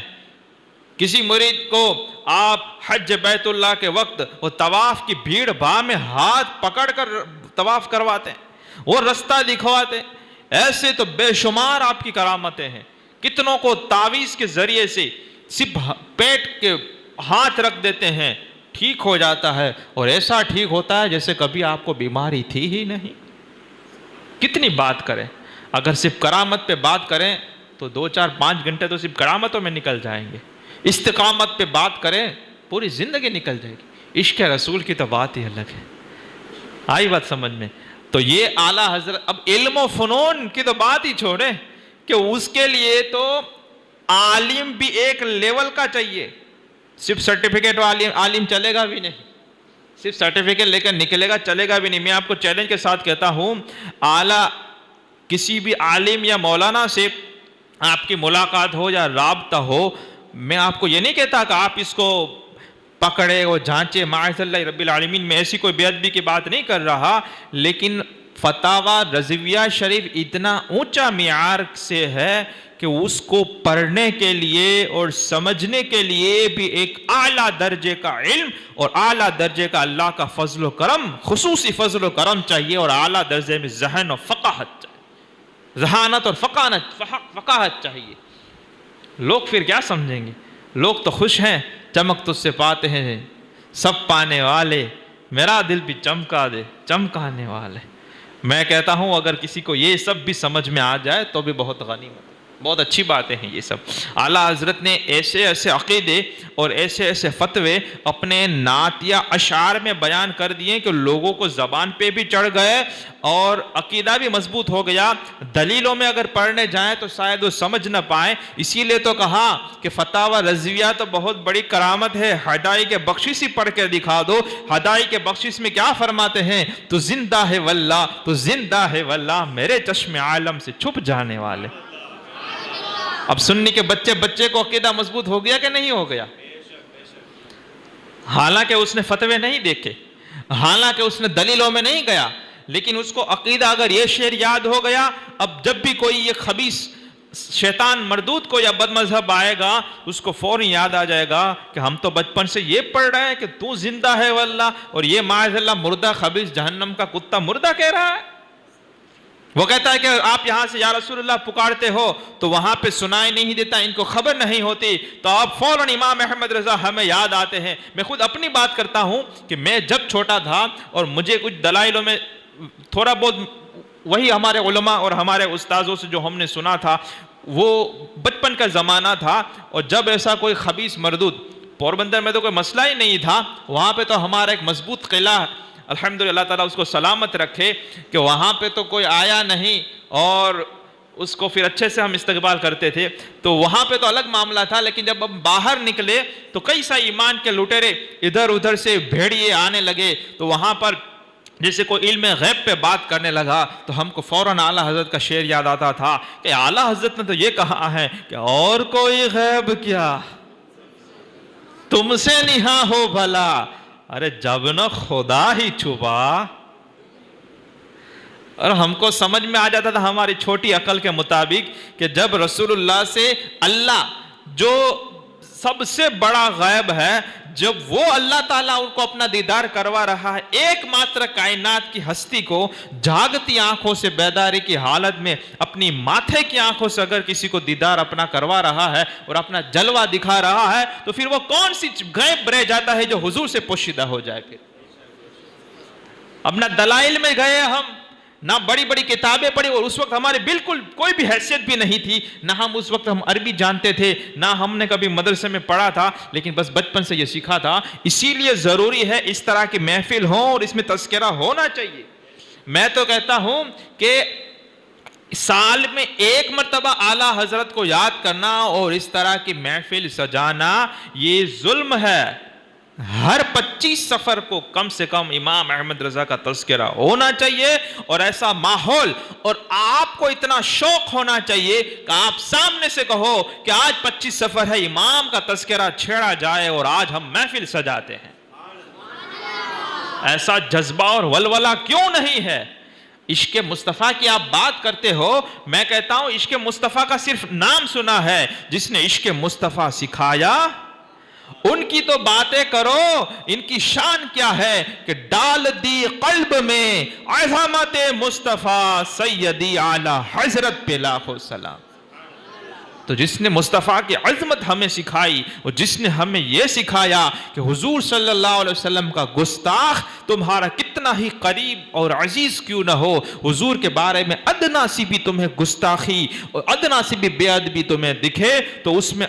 [SPEAKER 1] کسی مرید کو آپ حج بیت اللہ کے وقت وہ طواف کی بھیڑ بھاڑ میں ہاتھ پکڑ کر طواف کرواتے ہیں، وہ رستہ دکھواتے ہیں۔ ایسے تو بے شمار آپ کی کرامتیں ہیں، کتنوں کو تعویذ کے ذریعے سے صرف پیٹ کے ہاتھ رکھ دیتے ہیں، ٹھیک ہو جاتا ہے، اور ایسا ٹھیک ہوتا ہے جیسے کبھی آپ کو بیماری تھی ہی نہیں۔ کتنی بات کریں، اگر صرف کرامت پہ بات کریں تو 2-4-5 گھنٹے تو صرف کرامتوں میں نکل جائیں گے۔ استقامت پہ بات کریں پوری زندگی نکل جائے گی۔ عشق رسول کی تو بات ہی الگ ہے۔ آئی بات سمجھ میں؟ تو یہ اعلیٰ حضرت، اب علم و فنون کی تو بات ہی چھوڑیں کہ اس کے لیے تو عالم بھی ایک لیول کا چاہیے، صرف سرٹیفکیٹ عالم چلے گا بھی نہیں، صرف سرٹیفکیٹ لے کر نکلے گا چلے گا بھی نہیں۔ میں آپ کو چیلنج کے ساتھ کہتا ہوں، اعلیٰ کسی بھی عالم یا مولانا سے آپ کی ملاقات ہو یا رابطہ ہو، میں آپ کو یہ نہیں کہتا کہ آپ اس کو پکڑے اور جھانچے، معاذ اللہ رب العالمین، میں ایسی کوئی بے ادبی کی بات نہیں کر رہا، لیکن فتاوی رضویہ شریف اتنا اونچا معیار سے ہے کہ اس کو پڑھنے کے لیے اور سمجھنے کے لیے بھی ایک اعلیٰ درجے کا علم اور اعلیٰ درجے کا اللہ کا فضل و کرم، خصوصی فضل و کرم چاہیے، اور اعلیٰ درجے میں ذہن و فقاہت چاہیے، ذہانت اور فقاہت چاہیے۔ لوگ پھر کیا سمجھیں گے؟ لوگ تو خوش ہیں، چمک تجھ سے پاتے ہیں سب پانے والے، میرا دل بھی چمکا دے چمکانے والے۔ میں کہتا ہوں اگر کسی کو یہ سب بھی سمجھ میں آ جائے تو بھی بہت غنیمت، بہت اچھی باتیں ہیں یہ سب۔ اعلیٰ حضرت نے ایسے ایسے عقیدے اور ایسے ایسے فتوے اپنے نعت یا اشعار میں بیان کر دیے کہ لوگوں کو زبان پہ بھی چڑھ گئے اور عقیدہ بھی مضبوط ہو گیا۔ دلیلوں میں اگر پڑھنے جائیں تو شاید وہ سمجھ نہ پائیں، اسی لیے تو کہا کہ فتاوی رضویہ تو بہت بڑی کرامت ہے، ہدائی کے بخشش ہی پڑھ کے دکھا دو۔ ہدائی کے بخشش میں کیا فرماتے ہیں؟ تو زندہ ہے واللہ، تو زندہ ہے واللہ، میرے چشم عالم سے چھپ جانے والے۔ اب سنی کے بچے کو عقیدہ مضبوط ہو گیا کہ نہیں ہو گیا؟ حالانکہ اس نے فتوے نہیں دیکھے، حالانکہ اس نے دلیلوں میں نہیں گیا، لیکن اس کو عقیدہ اگر یہ شعر یاد ہو گیا، اب جب بھی کوئی یہ خبیث شیطان مردود کو یا بد مذہب آئے گا اس کو فوراً یاد آ جائے گا کہ ہم تو بچپن سے یہ پڑھ رہے ہیں کہ تو زندہ ہے واللہ، اور یہ معاذ اللہ مردہ خبیث جہنم کا کتا مردہ کہہ رہا ہے۔ وہ کہتا ہے کہ آپ یہاں سے یا رسول اللہ پکارتے ہو تو وہاں پہ سنائی نہیں دیتا، ان کو خبر نہیں ہوتی، تو آپ فوراً امام احمد رضا ہمیں یاد آتے ہیں۔ میں خود اپنی بات کرتا ہوں کہ میں جب چھوٹا تھا اور مجھے کچھ دلائلوں میں تھوڑا بہت وہی ہمارے علماء اور ہمارے استاذوں سے جو ہم نے سنا تھا، وہ بچپن کا زمانہ تھا، اور جب ایسا کوئی خبیث مردود، پوربندر میں تو کوئی مسئلہ ہی نہیں تھا، وہاں پہ تو ہمارا ایک مضبوط قلعہ، الحمدللہ اللہ تعالیٰ اس کو سلامت رکھے، کہ وہاں پہ تو کوئی آیا نہیں اور اس کو پھر اچھے سے ہم استقبال کرتے تھے، تو وہاں پہ تو الگ معاملہ تھا۔ لیکن جب ہم باہر نکلے تو کئی سا ایمان کے لٹیرے ادھر ادھر سے بھیڑیے آنے لگے، تو وہاں پر جیسے کوئی علم غیب پہ بات کرنے لگا تو ہم کو فوراً اعلیٰ حضرت کا شعر یاد آتا تھا کہ اعلیٰ حضرت نے تو یہ کہا ہے کہ اور کوئی غیب کیا تم سے نہاں ہو بھلا، ارے جب نہ خدا ہی چھپا۔ اور ہم کو سمجھ میں آ جاتا تھا ہماری چھوٹی عقل کے مطابق کہ جب رسول اللہ سے اللہ جو سب سے بڑا غیب ہے، جب وہ اللہ تعالیٰ ان کو اپنا دیدار کروا رہا ہے، ایک ماتر کائنات کی ہستی کو جاگتی آنکھوں سے بیداری کی حالت میں اپنی ماتھے کی آنکھوں سے اگر کسی کو دیدار اپنا کروا رہا ہے اور اپنا جلوہ دکھا رہا ہے، تو پھر وہ کون سی غیب رہ جاتا ہے جو حضور سے پوشیدہ ہو جائے؟ پھر اب نہ دلائل میں گئے ہم، نہ بڑی بڑی کتابیں پڑھی، اور اس وقت ہمارے بالکل کوئی بھی حیثیت بھی نہیں تھی، نہ ہم اس وقت ہم عربی جانتے تھے، نہ ہم نے کبھی مدرسے میں پڑھا تھا، لیکن بس بچپن سے یہ سیکھا تھا۔ اسی لیے ضروری ہے اس طرح کی محفل ہوں اور اس میں تذکرہ ہونا چاہیے۔ میں تو کہتا ہوں کہ سال میں ایک مرتبہ اعلیٰ حضرت کو یاد کرنا اور اس طرح کی محفل سجانا یہ ظلم ہے، ہر 25 سفر کو کم سے کم امام احمد رضا کا تذکرہ ہونا چاہیے، اور ایسا ماحول اور آپ کو اتنا شوق ہونا چاہیے کہ آپ سامنے سے کہو کہ آج 25 سفر ہے، امام کا تذکرہ چھیڑا جائے اور آج ہم محفل سجاتے ہیں۔ ایسا جذبہ اور ولولہ کیوں نہیں ہے؟ عشق مصطفیٰ کی آپ بات کرتے ہو، میں کہتا ہوں عشق مصطفیٰ کا صرف نام سنا ہے، جس نے عشق مصطفیٰ سکھایا ان کی تو باتیں کرو۔ ان کی شان کیا ہے کہ ڈال دی قلب میں عظمت مصطفیٰ سیدی اعلی حضرت پہ لاکھوں سلام۔ تو جس نے مصطفیٰ کی عظمت ہمیں سکھائی، اور جس نے ہمیں یہ سکھایا کہ حضور صلی اللہ علیہ وسلم کا گستاخ تمہارا کتنا ہی قریب اور عزیز کیوں نہ ہو، حضور کے بارے میں ادنا سی بھی تمہیں گستاخی اور ادنا سی بھی بے ادبی تمہیں دکھے تو اس میں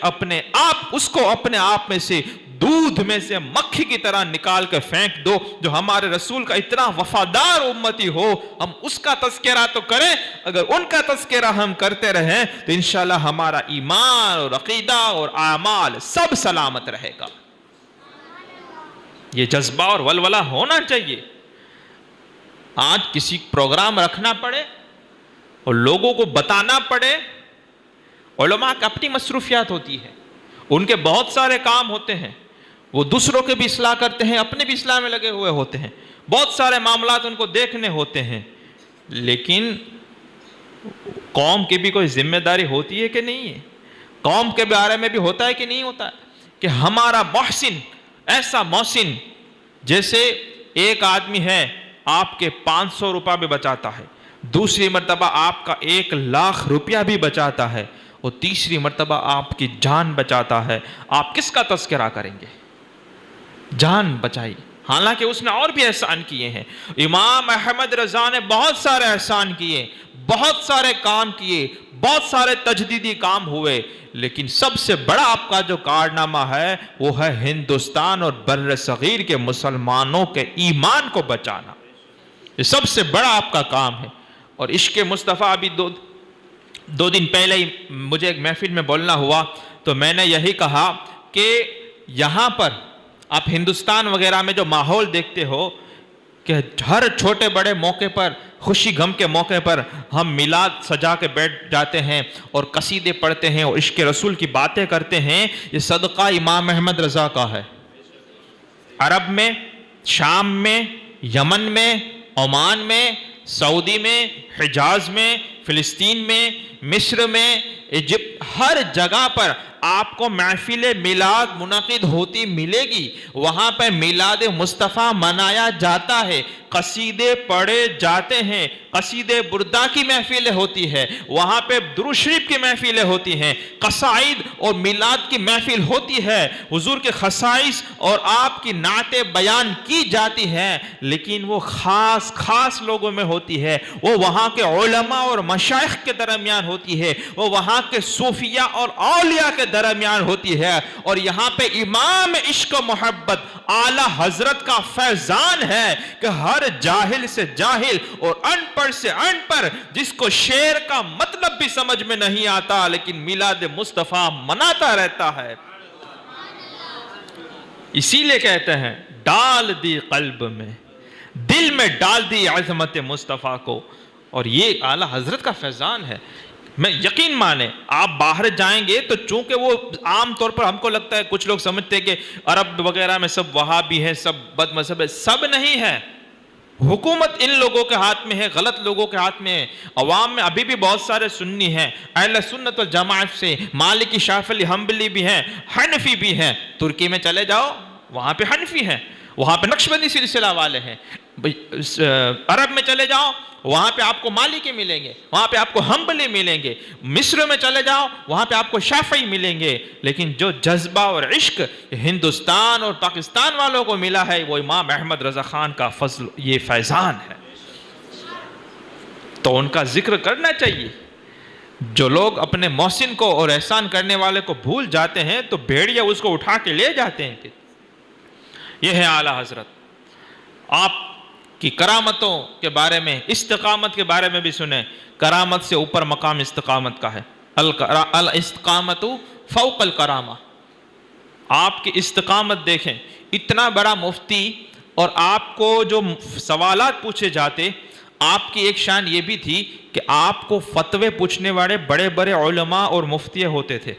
[SPEAKER 1] اس کو اپنے آپ میں سے دودھ میں سے مکھی کی طرح نکال کر پھینک دو۔ جو ہمارے رسول کا اتنا وفادار امتی ہو، ہم اس کا تذکرہ تو کریں۔ اگر ان کا تذکرہ ہم کرتے رہیں تو انشاءاللہ ہمارا ایمان اور عقیدہ اور اعمال سب سلامت رہے گا۔ یہ جذبہ اور ولولہ ہونا چاہیے۔ آج کسی پروگرام رکھنا پڑے اور لوگوں کو بتانا پڑے، علماء کی اپنی مصروفیات ہوتی ہے، ان کے بہت سارے کام ہوتے ہیں، وہ دوسروں کے بھی اصلاح کرتے ہیں، اپنے بھی اصلاح میں لگے ہوئے ہوتے ہیں، بہت سارے معاملات ان کو دیکھنے ہوتے ہیں، لیکن قوم کی بھی کوئی ذمہ داری ہوتی ہے کہ نہیں ہے؟ قوم کے بارے میں بھی ہوتا ہے کہ نہیں ہوتا ہے کہ ہمارا محسن ایسا محسن، جیسے ایک آدمی ہے آپ کے 500 روپیہ بھی بچاتا ہے، دوسری مرتبہ آپ کا 1,00,000 روپیہ بھی بچاتا ہے، اور تیسری مرتبہ آپ کی جان بچاتا ہے، آپ کس کا تذکرہ کریں گے؟ جان بچائی، حالانکہ اس نے اور بھی احسان کیے ہیں۔ امام احمد رضا نے بہت سارے احسان کیے، بہت سارے کام کیے، بہت سارے تجدیدی کام ہوئے، لیکن سب سے بڑا آپ کا جو کارنامہ ہے وہ ہے ہندوستان اور بر صغیر کے مسلمانوں کے ایمان کو بچانا۔ یہ سب سے بڑا آپ کا کام ہے۔ اور عشق مصطفیٰ ابھی دو دن پہلے ہی مجھے ایک محفل میں بولنا ہوا تو میں نے یہی کہا کہ یہاں پر آپ ہندوستان وغیرہ میں جو ماحول دیکھتے ہو کہ ہر چھوٹے بڑے موقع پر، خوشی غم کے موقع پر ہم میلاد سجا کے بیٹھ جاتے ہیں اور قصیدے پڑھتے ہیں اور عشق رسول کی باتیں کرتے ہیں، یہ صدقہ امام احمد رضا کا ہے۔ عرب میں، شام میں، یمن میں، عمان میں، سعودی میں، حجاز میں، فلسطین میں، مصر میں، ایجپٹ، ہر جگہ پر آپ کو محفل میلاد منعقد ہوتی ملے گی۔ وہاں پہ میلاد مصطفیٰ منایا جاتا ہے، قصیدے پڑھے جاتے ہیں، قصیدے بردہ کی محفلیں ہوتی ہے، وہاں پہ درود شریف کی محفلیں ہوتی ہیں، قصائد اور میلاد کی محفل ہوتی ہے، حضور کے خصائص اور آپ کی نعتیں بیان کی جاتی ہیں، لیکن وہ خاص لوگوں میں ہوتی ہے، وہ وہاں کے علماء اور مشائخ کے درمیان ہوتی ہے، وہ وہاں کے صوفیاء اور اولیاء کے درمیان ہوتی ہے، اور یہاں پہ امام عشق و محبت اعلیٰ حضرت کا فیضان ہے کہ ہر جاہل سے جاہل اور ان پڑھ سے ان پڑھ، جس کو شعر کا مطلب بھی سمجھ میں نہیں آتا لیکن میلاد مصطفیٰ مناتا رہتا ہے۔ اسی لیے کہتے ہیں ڈال دی قلب میں، دل میں ڈال دی عظمت مصطفیٰ کو، اور یہ اعلیٰ حضرت کا فیضان ہے۔ میں یقین مانیں آپ باہر جائیں گے تو چونکہ وہ عام طور پر ہم کو لگتا ہے، کچھ لوگ سمجھتے ہیں کہ عرب وغیرہ میں سب وہابی ہیں، سب بد مذہب ہے، سب نہیں ہے۔ حکومت ان لوگوں کے ہاتھ میں ہے، غلط لوگوں کے ہاتھ میں ہے۔ عوام میں ابھی بھی بہت سارے سنی ہیں، اہل سنت والجماعت سے مالکی، شافعی، حنبلی بھی ہیں، حنفی بھی ہیں۔ ترکی میں چلے جاؤ وہاں پہ حنفی ہیں، وہاں پہ نقشبندی سلسلہ والے ہیں۔ عرب میں چلے جاؤ وہاں پہ آپ کو مالکی ملیں گے، وہاں پہ آپ کو حنبلی ملیں گے۔ مصر میں چلے جاؤ وہاں پہ آپ کو شافعی ملیں گے۔ لیکن جو جذبہ اور عشق ہندوستان اور پاکستان والوں کو ملا ہے وہ امام احمد رضا خان کا فضل، یہ فیضان ہے، تو ان کا ذکر کرنا چاہیے۔ جو لوگ اپنے محسن کو اور احسان کرنے والے کو بھول جاتے ہیں تو بھیڑیا اس کو اٹھا کے لے جاتے ہیں۔ یہ ہے اعلیٰ حضرت۔ آپ کی کرامتوں کے بارے میں، استقامت کے بارے میں بھی سنیں۔ کرامت سے اوپر مقام استقامت کا ہے، الاستقامت فوق الکرامہ۔ آپ کی استقامت دیکھیں، اتنا بڑا مفتی، اور آپ کو جو سوالات پوچھے جاتے، آپ کی ایک شان یہ بھی تھی کہ آپ کو فتوے پوچھنے والے بڑے بڑے علماء اور مفتی ہوتے تھے،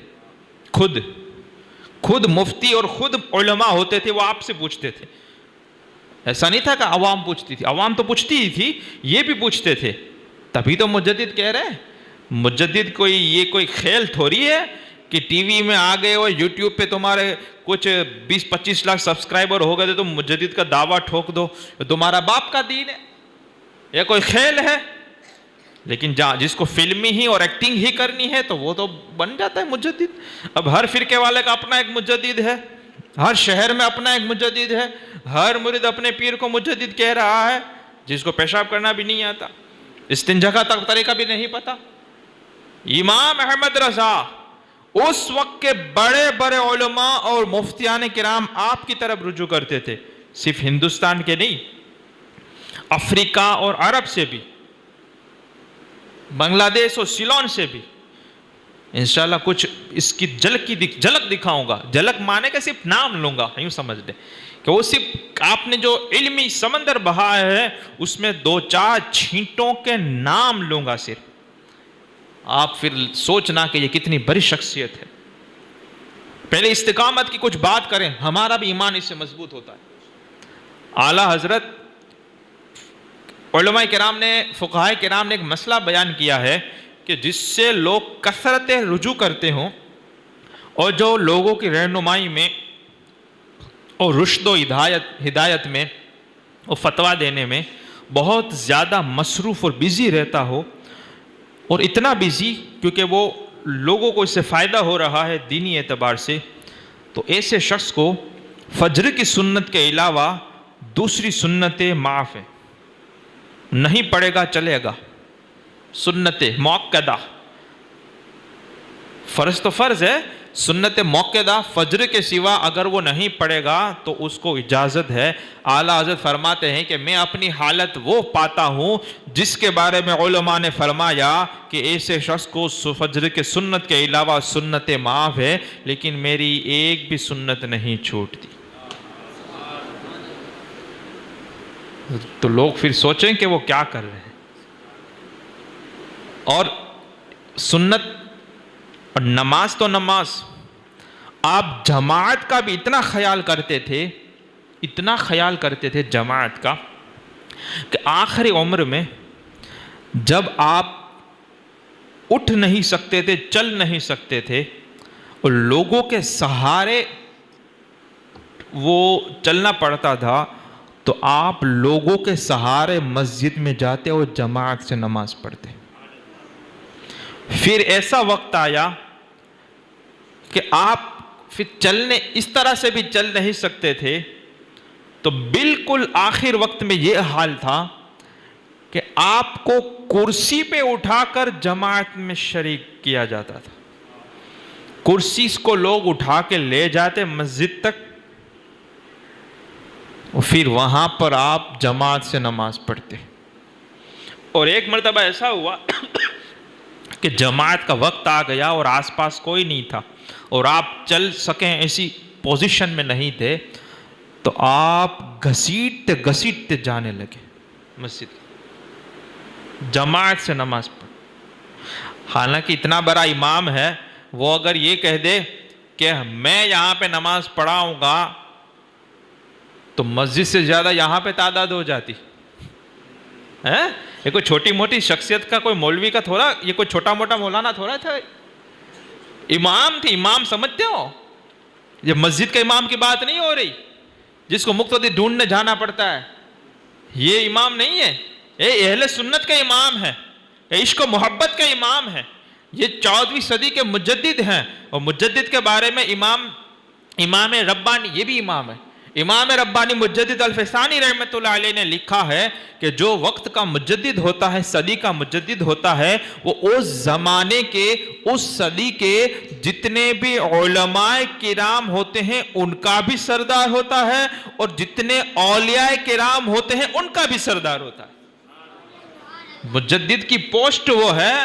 [SPEAKER 1] خود مفتی اور خود علماء ہوتے تھے، وہ آپ سے پوچھتے تھے. ایسا نہیں تھا کہ عوام پوچھتی تھی، عوام تو پوچھتی ہی تھی، یہ بھی پوچھتے تھے. تبھی تو مجدد کہہ رہے ہیں. مجدد یہ کوئی کھیل تھوڑی ہے کہ ٹی وی میں آ گئے ہو، یوٹیوب پہ تمہارے کچھ 20-25 لاکھ سبسکرائبر ہو گئے تو تم مجدد کا دعویٰ ٹھوک دو، تمہارا باپ کا دین ہے. یہ کوئی کھیل ہے؟ لیکن جس کو فلمی ہی اور ایکٹنگ ہی کرنی ہے تو وہ تو بن جاتا ہے مجدد. اب ہر فرقے والے کا اپنا ایک مجدد ہے، ہر شہر میں اپنا ایک مجدد ہے، ہر مرید اپنے پیر کو مجدد کہہ رہا ہے، جس کو پیشاب کرنا بھی نہیں آتا، استنجا کا طریقہ بھی نہیں پتا. امام احمد رضا اس وقت کے بڑے بڑے علماء اور مفتیان کرام آپ کی طرف رجوع کرتے تھے، صرف ہندوستان کے نہیں، افریقہ اور عرب سے بھی، بنگلہ دیش اور سیلون سے بھی. انشاءاللہ کچھ اس کی جھلک دکھاؤں گا. جھلک مانے کہ صرف نام لوں گا، یوں سمجھ لیں کہ وہ صرف آپ نے جو علمی سمندر بہایا ہے اس میں 2-4 چھینٹوں کے نام لوں گا صرف. آپ پھر سوچنا کہ یہ کتنی بڑی شخصیت ہے. پہلے استقامت کی کچھ بات کریں، ہمارا بھی ایمان اس سے مضبوط ہوتا ہے. اعلیٰ حضرت علماء کرام نے، فقہاء کرام نے ایک مسئلہ بیان کیا ہے کہ جس سے لوگ کثرت رجوع کرتے ہوں اور جو لوگوں کی رہنمائی میں اور رشد و ہدایت میں اور فتویٰ دینے میں بہت زیادہ مصروف اور بیزی رہتا ہو، اور اتنا بیزی کیونکہ وہ لوگوں کو اس سے فائدہ ہو رہا ہے دینی اعتبار سے، تو ایسے شخص کو فجر کی سنت کے علاوہ دوسری سنتیں معاف ہیں، نہیں پڑھے گا چلے گا. سنت موقدہ، فرض تو فرض ہے، سنت موقدہ فجر کے سوا اگر وہ نہیں پڑھے گا تو اس کو اجازت ہے. اعلیٰ حضرت فرماتے ہیں کہ میں اپنی حالت وہ پاتا ہوں جس کے بارے میں علماء نے فرمایا کہ ایسے شخص کو فجر کے سنت کے علاوہ سنت معاف ہے، لیکن میری ایک بھی سنت نہیں چھوٹتی. تو لوگ پھر سوچیں کہ وہ کیا کر رہے ہیں. اور سنت اور نماز تو نماز، آپ جماعت کا بھی اتنا خیال کرتے تھے جماعت کا کہ آخری عمر میں جب آپ اٹھ نہیں سکتے تھے، چل نہیں سکتے تھے اور لوگوں کے سہارے وہ چلنا پڑتا تھا، تو آپ لوگوں کے سہارے مسجد میں جاتے اور جماعت سے نماز پڑھتے. پھر ایسا وقت آیا کہ آپ پھر چلنے اس طرح سے بھی چل نہیں سکتے تھے، تو بالکل آخر وقت میں یہ حال تھا کہ آپ کو کرسی پہ اٹھا کر جماعت میں شریک کیا جاتا تھا. کرسی کو لوگ اٹھا کے لے جاتے مسجد تک، اور پھر وہاں پر آپ جماعت سے نماز پڑھتے. اور ایک مرتبہ ایسا ہوا کہ جماعت کا وقت آ گیا اور آس پاس کوئی نہیں تھا اور آپ چل سکیں ایسی پوزیشن میں نہیں تھے، تو آپ گھسیٹتے جانے لگے مسجد، جماعت سے نماز پڑھ. حالانکہ اتنا بڑا امام ہے، وہ اگر یہ کہہ دے کہ میں یہاں پہ نماز پڑھاؤں گا تو مسجد سے زیادہ یہاں پہ تعداد ہو جاتی. یہ کوئی چھوٹی موٹی شخصیت کا، کوئی مولوی کا تھوڑا، یہ کوئی چھوٹا موٹا مولانا تھوڑا تھا، امام تھی. امام سمجھتے ہو، یہ مسجد کے امام کی بات نہیں ہو رہی جس کو مقتدی ڈھونڈنے جانا پڑتا ہے. یہ امام نہیں ہے، یہ اہل سنت کا امام ہے، یہ عشق و محبت کا امام ہے. یہ 14ویں صدی کے مجدد ہیں، اور مجدد کے بارے میں امام ربانی، یہ بھی امام ہے، امام ربانی مجدد الفسانی رحمۃ اللہ علیہ نے لکھا ہے کہ جو وقت کا مجدد ہوتا ہے، صدی کا مجدد ہوتا ہے، وہ اس زمانے کے، اس صدی کے جتنے بھی علماء کرام ہوتے ہیں ان کا بھی سردار ہوتا ہے، اور جتنے اولیاء کرام ہوتے ہیں ان کا بھی سردار ہوتا ہے. مجدد کی پوسٹ وہ ہے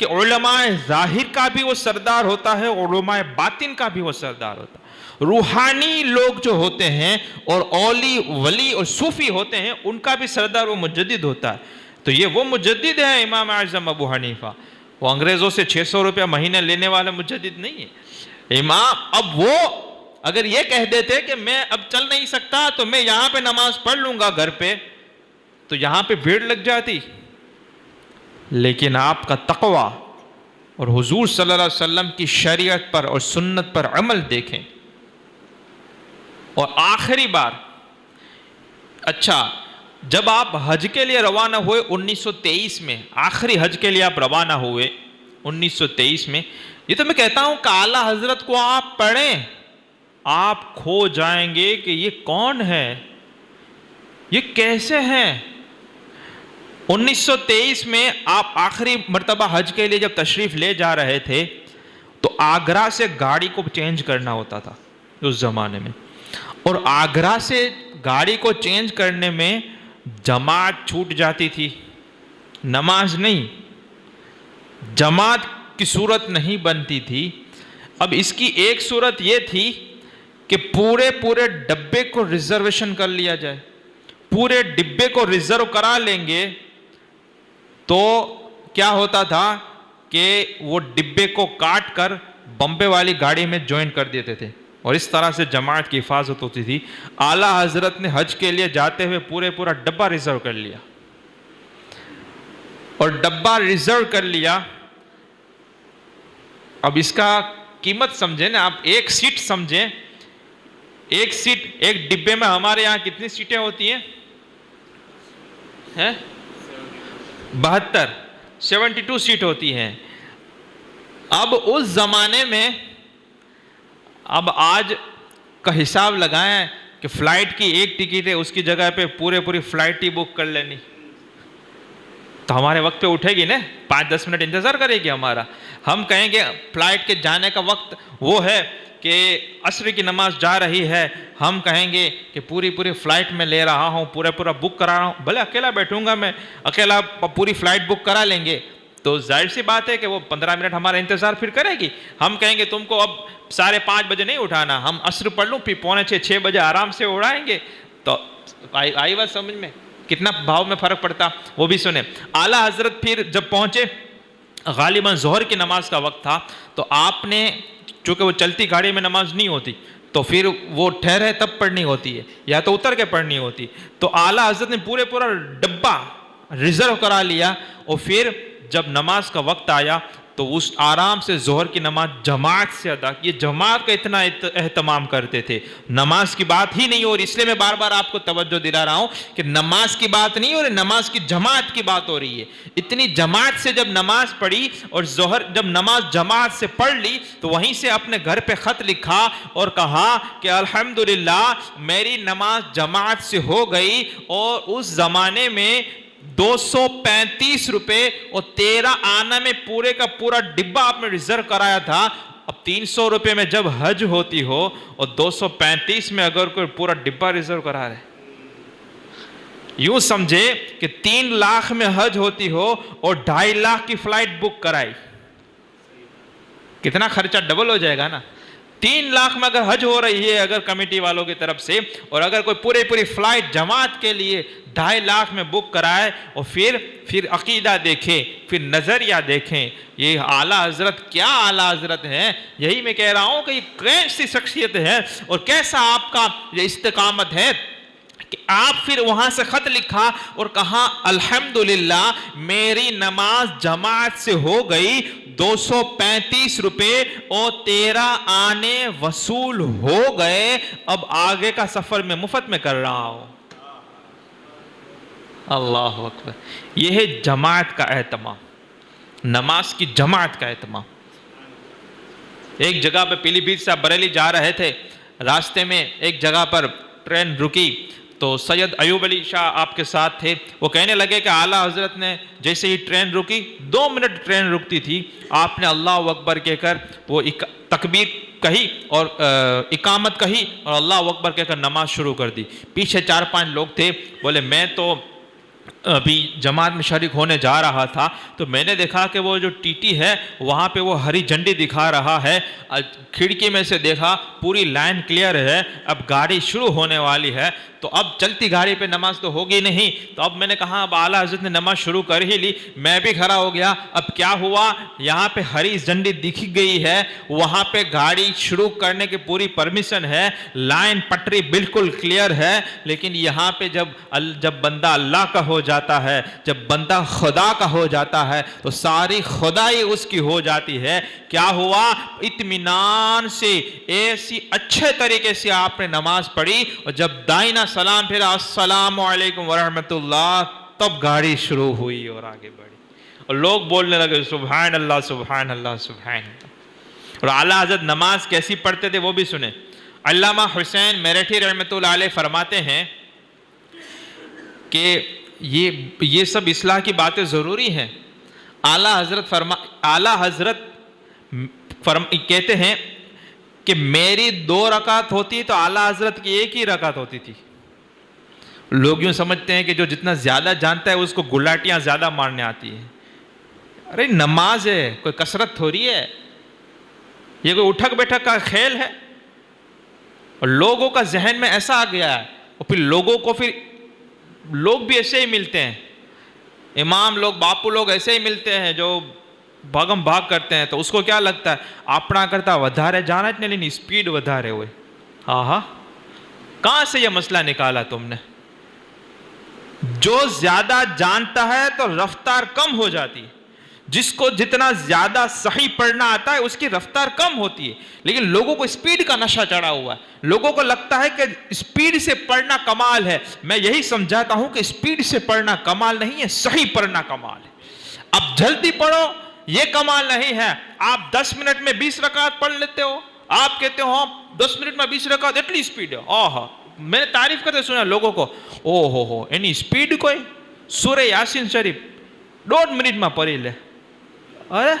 [SPEAKER 1] کہ علماء ظاہر کا بھی وہ سردار ہوتا ہے، علماء باطن کا بھی وہ سردار ہوتا ہے۔ روحانی لوگ جو ہوتے ہیں اور اولی ولی اور صوفی ہوتے ہیں، ان کا بھی سردار وہ مجدد ہوتا ہے۔ تو یہ وہ مجدد ہے امام اعظم ابو حنیفہ، وہ انگریزوں سے 600 روپیہ مہینے لینے والا مجدد نہیں ہے۔ امام اب وہ اگر یہ کہہ دیتے کہ میں اب چل نہیں سکتا تو میں یہاں پہ نماز پڑھ لوں گا گھر پہ، تو یہاں پہ بھیڑ لگ جاتی۔ لیکن آپ کا تقوی اور حضور صلی اللہ علیہ وسلم کی شریعت پر اور سنت پر عمل دیکھیں۔ اور آخری بار، اچھا جب آپ حج کے لیے روانہ ہوئے 1923 میں، آخری حج کے لیے آپ روانہ ہوئے 1923 میں، یہ تو میں کہتا ہوں کہ اعلیٰ حضرت کو آپ پڑھیں، آپ کھو جائیں گے کہ یہ کون ہے، یہ کیسے ہیں۔ 1923 میں آپ آخری مرتبہ حج کے لیے جب تشریف لے جا رہے تھے تو آگرہ سے گاڑی کو چینج کرنا ہوتا تھا اس زمانے میں، اور آگرہ سے گاڑی کو چینج کرنے میں جماعت چھوٹ جاتی تھی، نماز نہیں، جماعت کی صورت نہیں بنتی تھی۔ اب اس کی ایک صورت یہ تھی کہ پورے ڈبے کو ریزرویشن کر لیا جائے، پورے ڈبے کو ریزرو کرا لیں گے تو کیا ہوتا تھا کہ وہ ڈبے کو کاٹ کر بمبے والی گاڑی میں جوائن کر دیتے تھے، اور اس طرح سے جماعت کی حفاظت ہوتی تھی۔ اعلیٰ حضرت نے حج کے لیے جاتے ہوئے پورا ڈبہ ریزرو کر لیا، اور ڈبہ ریزرو کر لیا۔ اب اس کا قیمت سمجھیں نا آپ، ایک سیٹ سمجھیں، ایک سیٹ، ایک ڈبے میں ہمارے یہاں کتنی سیٹیں ہوتی ہیں؟ 72 سیٹ ہوتی ہیں۔ اب اس زمانے میں، اب آج کا حساب لگائیں کہ فلائٹ کی ایک ٹکٹ ہے، اس کی جگہ پہ پوری فلائٹ ہی بک کر لینی، تو ہمارے وقت پہ اٹھے گی نا، 5-10 منٹ انتظار کرے گی ہمارا۔ ہم کہیں گے فلائٹ کے جانے کا وقت وہ ہے کہ عصر کی نماز جا رہی ہے، ہم کہیں گے کہ پوری فلائٹ میں لے رہا ہوں، پورا بک کرا رہا ہوں، بھلے اکیلا بیٹھوں گا میں، اکیلا پوری فلائٹ بک کرا لیں گے، تو ظاہر سی بات ہے کہ وہ 15 منٹ ہمارا انتظار پھر کرے گی۔ ہم کہیں گے تم کو اب 5:30 بجے نہیں اٹھانا، ہم عصر پڑھ لوں، پھر 5:45-6 بجے آرام سے اڑائیں گے۔ تو آئی بات سمجھ میں؟ کتنا بھاؤ میں فرق پڑتا، وہ بھی سنیں۔ اعلیٰ حضرت پھر جب پہنچے، غالباً ظہر کی نماز کا وقت تھا، تو آپ نے، چونکہ وہ چلتی گاڑی میں نماز نہیں ہوتی تو پھر وہ ٹھہرے تب پڑھنی ہوتی ہے، یا تو اتر کے پڑھنی ہوتی، تو اعلیٰ حضرت نے پورا ڈبہ ریزرو کرا لیا، اور پھر جب نماز کا وقت آیا تو اس آرام سے ظہر کی نماز جماعت سے ادا کی۔ جماعت کا اتنا اہتمام کرتے تھے، نماز کی بات ہی نہیں ہو رہی، اس لیے میں بار بار آپ کو توجہ دلا رہا ہوں کہ نماز کی بات نہیں ہو رہی، نماز کی جماعت کی بات ہو رہی ہے۔ اتنی جماعت سے جب نماز پڑھی، اور ظہر جب نماز جماعت سے پڑھ لی تو وہیں سے اپنے گھر پہ خط لکھا اور کہا کہ الحمدللہ میری نماز جماعت سے ہو گئی، اور اس زمانے میں 235 روپے اور 13 آنا میں پورے کا پورا ڈبہ آپ نے ریزرو کرایا تھا۔ اب 300 روپے میں جب حج ہوتی ہو اور 235 میں اگر کوئی پورا ڈبہ ریزرو کرا رہے، یوں سمجھے کہ 3 لاکھ میں حج ہوتی ہو اور 2.5 لاکھ کی فلائٹ بک کرائی، کتنا خرچہ ڈبل ہو جائے گا نا۔ 3 لاکھ میں اگر حج ہو رہی ہے اگر کمیٹی والوں کی طرف سے، اور اگر کوئی پوری فلائٹ جماعت کے لیے 2.5 لاکھ میں بک کرائے، اور پھر عقیدہ دیکھیں، پھر نظریہ دیکھیں، یہ اعلیٰ حضرت کیا اعلیٰ حضرت ہیں۔ یہی میں کہہ رہا ہوں کہ یہ کیسی شخصیت ہے اور کیسا آپ کا یہ استقامت ہے کہ آپ پھر وہاں سے خط لکھا اور کہا الحمدللہ میری نماز جماعت سے ہو گئی، 235 روپے اور 13 آنے وصول ہو گئے، اب آگے کا سفر میں مفت میں کر رہا ہوں۔ اللہ اکبر، یہ ہے جماعت کا اہتمام، نماز کی جماعت کا اہتمام۔ ایک جگہ پہ پیلی بھیت سے بریلی جا رہے تھے، راستے میں ایک جگہ پر ٹرین رکی تو سید ایوب علی شاہ آپ کے ساتھ تھے، وہ کہنے لگے کہ اعلیٰ حضرت نے جیسے ہی ٹرین رکی، 2 منٹ ٹرین رکتی تھی، آپ نے اللہ اکبر کہہ کر وہ تکبیر کہی اور اقامت کہی اور اللہ اکبر کہہ کر نماز شروع کر دی۔ پیچھے 4-5 لوگ تھے، بولے میں تو ابھی جماعت میں شریک ہونے جا رہا تھا تو میں نے دیکھا کہ وہ جو ٹی ٹی ہے وہاں پہ وہ ہری جھنڈی دکھا رہا ہے، کھڑکی میں سے دیکھا پوری لائن کلیئر ہے، اب گاڑی شروع ہونے والی ہے، تو اب چلتی گاڑی پہ نماز تو ہوگی نہیں، تو اب میں نے کہا اب اعلیٰ حضرت نے نماز شروع کر ہی لی، میں بھی کھڑا ہو گیا۔ اب کیا ہوا، یہاں پہ ہری جھنڈی دکھ گئی ہے، وہاں پہ گاڑی شروع کرنے کی پوری پرمیشن ہے، لائن پٹری بالکل کلیئر ہے، لیکن یہاں پہ جب بندہ اللہ کا ہو جاتا ہے، جب بندہ خدا کا ہو جاتا ہے تو ساری خدائی اس کی ہو جاتی ہے۔ کیا ہوا، اطمینان سے ایسی اچھے طریقے سے آپ نے نماز پڑھی، اور جب دائنا سلام پھر السلام علیکم ورحمت اللہ، تب گاڑی شروع ہوئی اور آگے بڑھی، اور لوگ بولنے لگے سبحان اللہ سبحان اللہ سبحان اللہ۔ اور اعلیٰ حضرت نماز کیسی پڑھتے تھے وہ بھی سنیں۔ علامہ حسین میرٹھی رحمۃ اللہ علیہ فرماتے ہیں کہ یہ سب اصلاح کی باتیں ضروری ہیں۔ اعلیٰ حضرت کہتے ہیں کہ میری 2 رکعت ہوتی تو اعلیٰ حضرت کی 1 ہی رکعت ہوتی تھی۔ لوگ یوں سمجھتے ہیں کہ جو جتنا زیادہ جانتا ہے اس کو گلاٹیاں زیادہ مارنے آتی ہیں۔ ارے نماز ہے، کوئی کثرت تھوڑی ہے، یہ کوئی اٹھک بیٹھک کا کھیل ہے۔ اور لوگوں کا ذہن میں ایسا آ گیا ہے، اور پھر لوگ بھی ایسے ہی ملتے ہیں، امام لوگ باپو لوگ ایسے ہی ملتے ہیں جو بھاگم بھاگ کرتے ہیں، تو اس کو کیا لگتا ہے اپنا کرتا ودھارے جانا اتنے، لیکن اسپیڈ ودھارے ہوئے۔ ہاں کہاں سے یہ مسئلہ نکالا تم نے؟ جو زیادہ جانتا ہے تو رفتار کم ہو جاتی ہے، جس کو جتنا زیادہ صحیح پڑھنا آتا ہے اس کی رفتار کم ہوتی ہے، لیکن لوگوں کو اسپیڈ کا نشہ چڑھا ہوا ہے، لوگوں کو لگتا ہے کہ اسپیڈ سے پڑھنا کمال ہے۔ میں یہی سمجھاتا ہوں کہ اسپیڈ سے پڑھنا کمال نہیں ہے، صحیح پڑھنا کمال ہے۔ اب جلدی پڑھو یہ کمال نہیں ہے۔ آپ 10 منٹ میں 20 رکعت پڑھ لیتے ہو، آپ کہتے ہو 10 منٹ میں 20 رکعت اتنی اسپیڈ ہے۔ میں نے تعریف کرتے سنا لوگوں کو، او اینی اسپیڈ کوئی سورہ یاسین شریف 1.5 منٹ میں پڑھی لے۔ ارے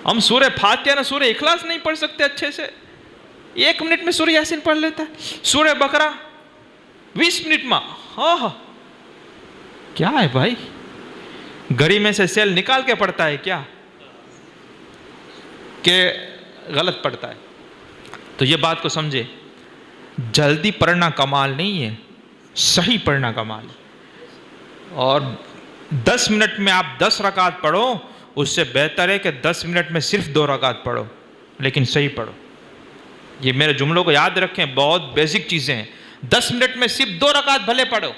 [SPEAKER 1] ہم سورہ فاتحہ نہ سورہ اخلاص نہیں پڑھ سکتے اچھے سے، 1 منٹ میں سورہ یاسین پڑھ لیتا ہے، سورہ بقرہ 20 منٹ میں۔ کیا ہے بھائی، گھڑی میں سے سیل نکال کے پڑھتا ہے کیا کہ غلط پڑھتا ہے؟ تو یہ بات کو سمجھے، جلدی پڑھنا کمال نہیں ہے، صحیح پڑھنا کمال ہے۔ اور 10 منٹ میں آپ 10 رکعت پڑھو، اس سے بہتر ہے کہ 10 منٹ میں صرف 2 رکعت پڑھو، لیکن صحیح پڑھو۔ یہ میرے جملوں کو یاد رکھیں، بہت بیسک چیزیں ہیں۔ 10 منٹ میں صرف 2 رکعت بھلے پڑھو،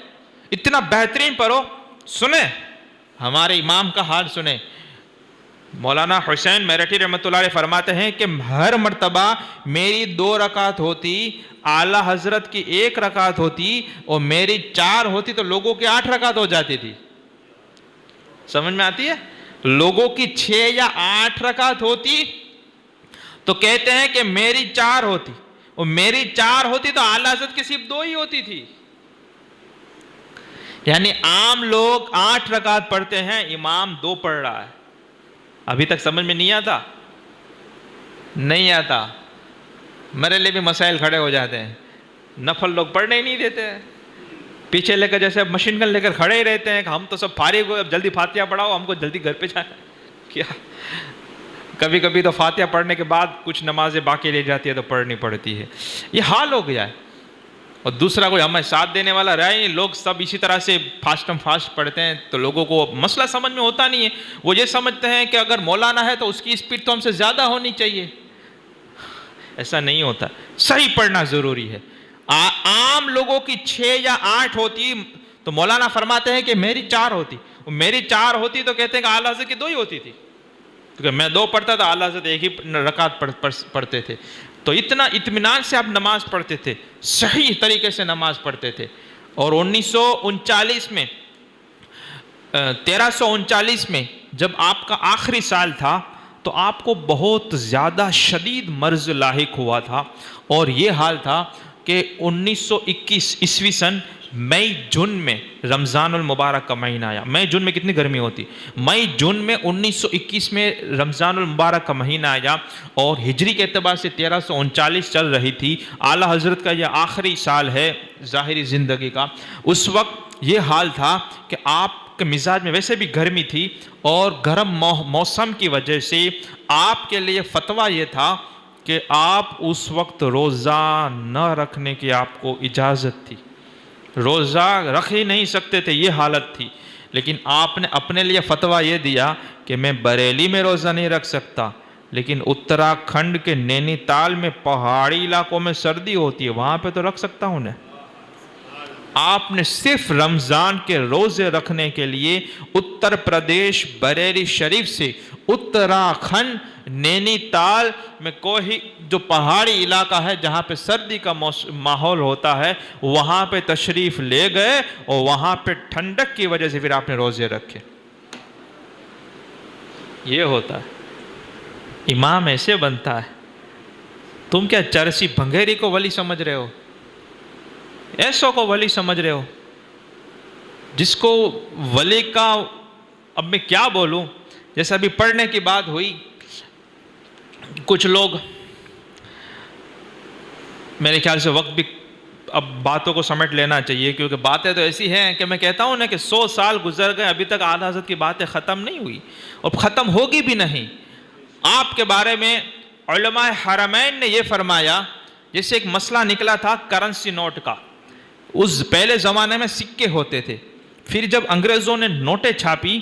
[SPEAKER 1] اتنا بہترین پڑھو۔ سنیں ہمارے امام کا حال سنیں، مولانا حسین میرٹھی رحمۃ اللہ علیہ فرماتے ہیں کہ ہر مرتبہ میری 2 رکعت ہوتی، اعلیٰ حضرت کی 1 رکعت ہوتی، اور میری 4 ہوتی تو لوگوں کی 8 رکعت ہو جاتی تھی۔ سمجھ میں آتی ہے؟ لوگوں کی 6 یا 8 رکعت ہوتی تو کہتے ہیں کہ میری 4 ہوتی، اور میری 4 ہوتی تو اعلیٰ حضرت کی صرف 2 ہی ہوتی تھی۔ یعنی عام لوگ 8 رکعت پڑھتے ہیں، امام 2 پڑھ رہا ہے۔ ابھی تک سمجھ میں نہیں آتا؟ نہیں آتا؟ میرے لیے بھی مسائل کھڑے ہو جاتے ہیں، نفل لوگ پڑھنے ہی نہیں دیتے ہیں، پیچھے لے کر جیسے مشین گن لے کر کھڑے ہی رہتے ہیں کہ ہم تو سب فارغ ہوئے، اب جلدی فاتحہ پڑھاؤ، ہم کو جلدی گھر پہ جانا۔ کیا کبھی کبھی تو فاتحہ پڑھنے کے بعد کچھ نمازیں باقی رہ جاتی ہے تو پڑھنی پڑتی ہے، یہ حال ہو گیا ہے۔ اور دوسرا کوئی ہمیں ساتھ دینے والا رہا ہی نہیں، لوگ سب اسی طرح سے فاسٹ پڑھتے ہیں، تو لوگوں کو مسئلہ سمجھ میں ہوتا نہیں ہے۔ وہ یہ سمجھتے ہیں کہ اگر مولانا ہے تو اس کی اسپیڈ تو ہم سے زیادہ ہونی چاہیے، ایسا نہیں ہوتا، صحیح پڑھنا ضروری ہے۔ عام لوگوں کی 6 یا 8 ہوتی تو مولانا فرماتے ہیں کہ میری 4 ہوتی، میری 4 ہوتی تو کہتے ہیں کہ اعلیٰ حضرت کی 2 ہی ہوتی تھی، کیونکہ میں 2 پڑھتا تھا، اعلیٰ حضرت 1 ہی رکعت پڑھتے تھے۔ تو اتنا اطمینان سے آپ نماز پڑھتے تھے، صحیح طریقے سے نماز پڑھتے تھے۔ اور 1939 میں 1339 میں جب آپ کا آخری سال تھا تو آپ کو بہت زیادہ شدید مرض لاحق ہوا تھا، اور یہ حال تھا کہ 1921 عیسوی سن مئی جون میں رمضان المبارک کا مہینہ آیا. مئی جون میں کتنی گرمی ہوتی؟ مئی جون میں 1921 میں رمضان المبارک کا مہینہ آیا اور ہجری کے اعتبار سے 1339 چل رہی تھی. اعلیٰ حضرت کا یہ آخری سال ہے ظاہری زندگی کا. اس وقت یہ حال تھا کہ آپ کے مزاج میں ویسے بھی گرمی تھی اور گرم موسم کی وجہ سے آپ کے لیے فتویٰ یہ تھا کہ آپ اس وقت روزہ نہ رکھنے کی آپ کو اجازت تھی. روزہ رکھ ہی نہیں سکتے تھے، یہ حالت تھی. لیکن آپ نے اپنے لیے فتویٰ یہ دیا کہ میں بریلی میں روزہ نہیں رکھ سکتا، لیکن اتراکھنڈ کے نینی تال میں پہاڑی علاقوں میں سردی ہوتی ہے، وہاں پہ تو رکھ سکتا ہوں نے. آپ نے صرف رمضان کے روزے رکھنے کے لیے اتر پردیش بریلی شریف سے اتراکھنڈ نینی تال میں کوئی جو پہاڑی علاقہ ہے جہاں پہ سردی کا ماحول ہوتا ہے وہاں پہ تشریف لے گئے اور وہاں پہ ٹھنڈک کی وجہ سے پھر آپ نے روزے رکھے. یہ ہوتا ہے امام ایسے بنتا ہے. تم کیا چرسی بھنگیری کو ولی سمجھ رہے ہو؟ ایسو کو ولی سمجھ رہے ہو جس کو ولی کا اب میں کیا بولوں. جیسا ابھی پڑھنے کی بات ہوئی، کچھ لوگ میرے خیال سے وقت بھی اب باتوں کو سمیٹ لینا چاہیے کیونکہ باتیں تو ایسی ہیں کہ میں کہتا ہوں نا کہ 100 سال گزر گئے ابھی تک اعلیٰ حضرت کی باتیں ختم نہیں ہوئی اور ختم ہوگی بھی نہیں. آپ کے بارے میں علماء حرمین نے یہ فرمایا، جیسے ایک مسئلہ نکلا تھا کرنسی نوٹ کا. اس پہلے زمانے میں سکے ہوتے تھے، پھر جب انگریزوں نے نوٹیں چھاپی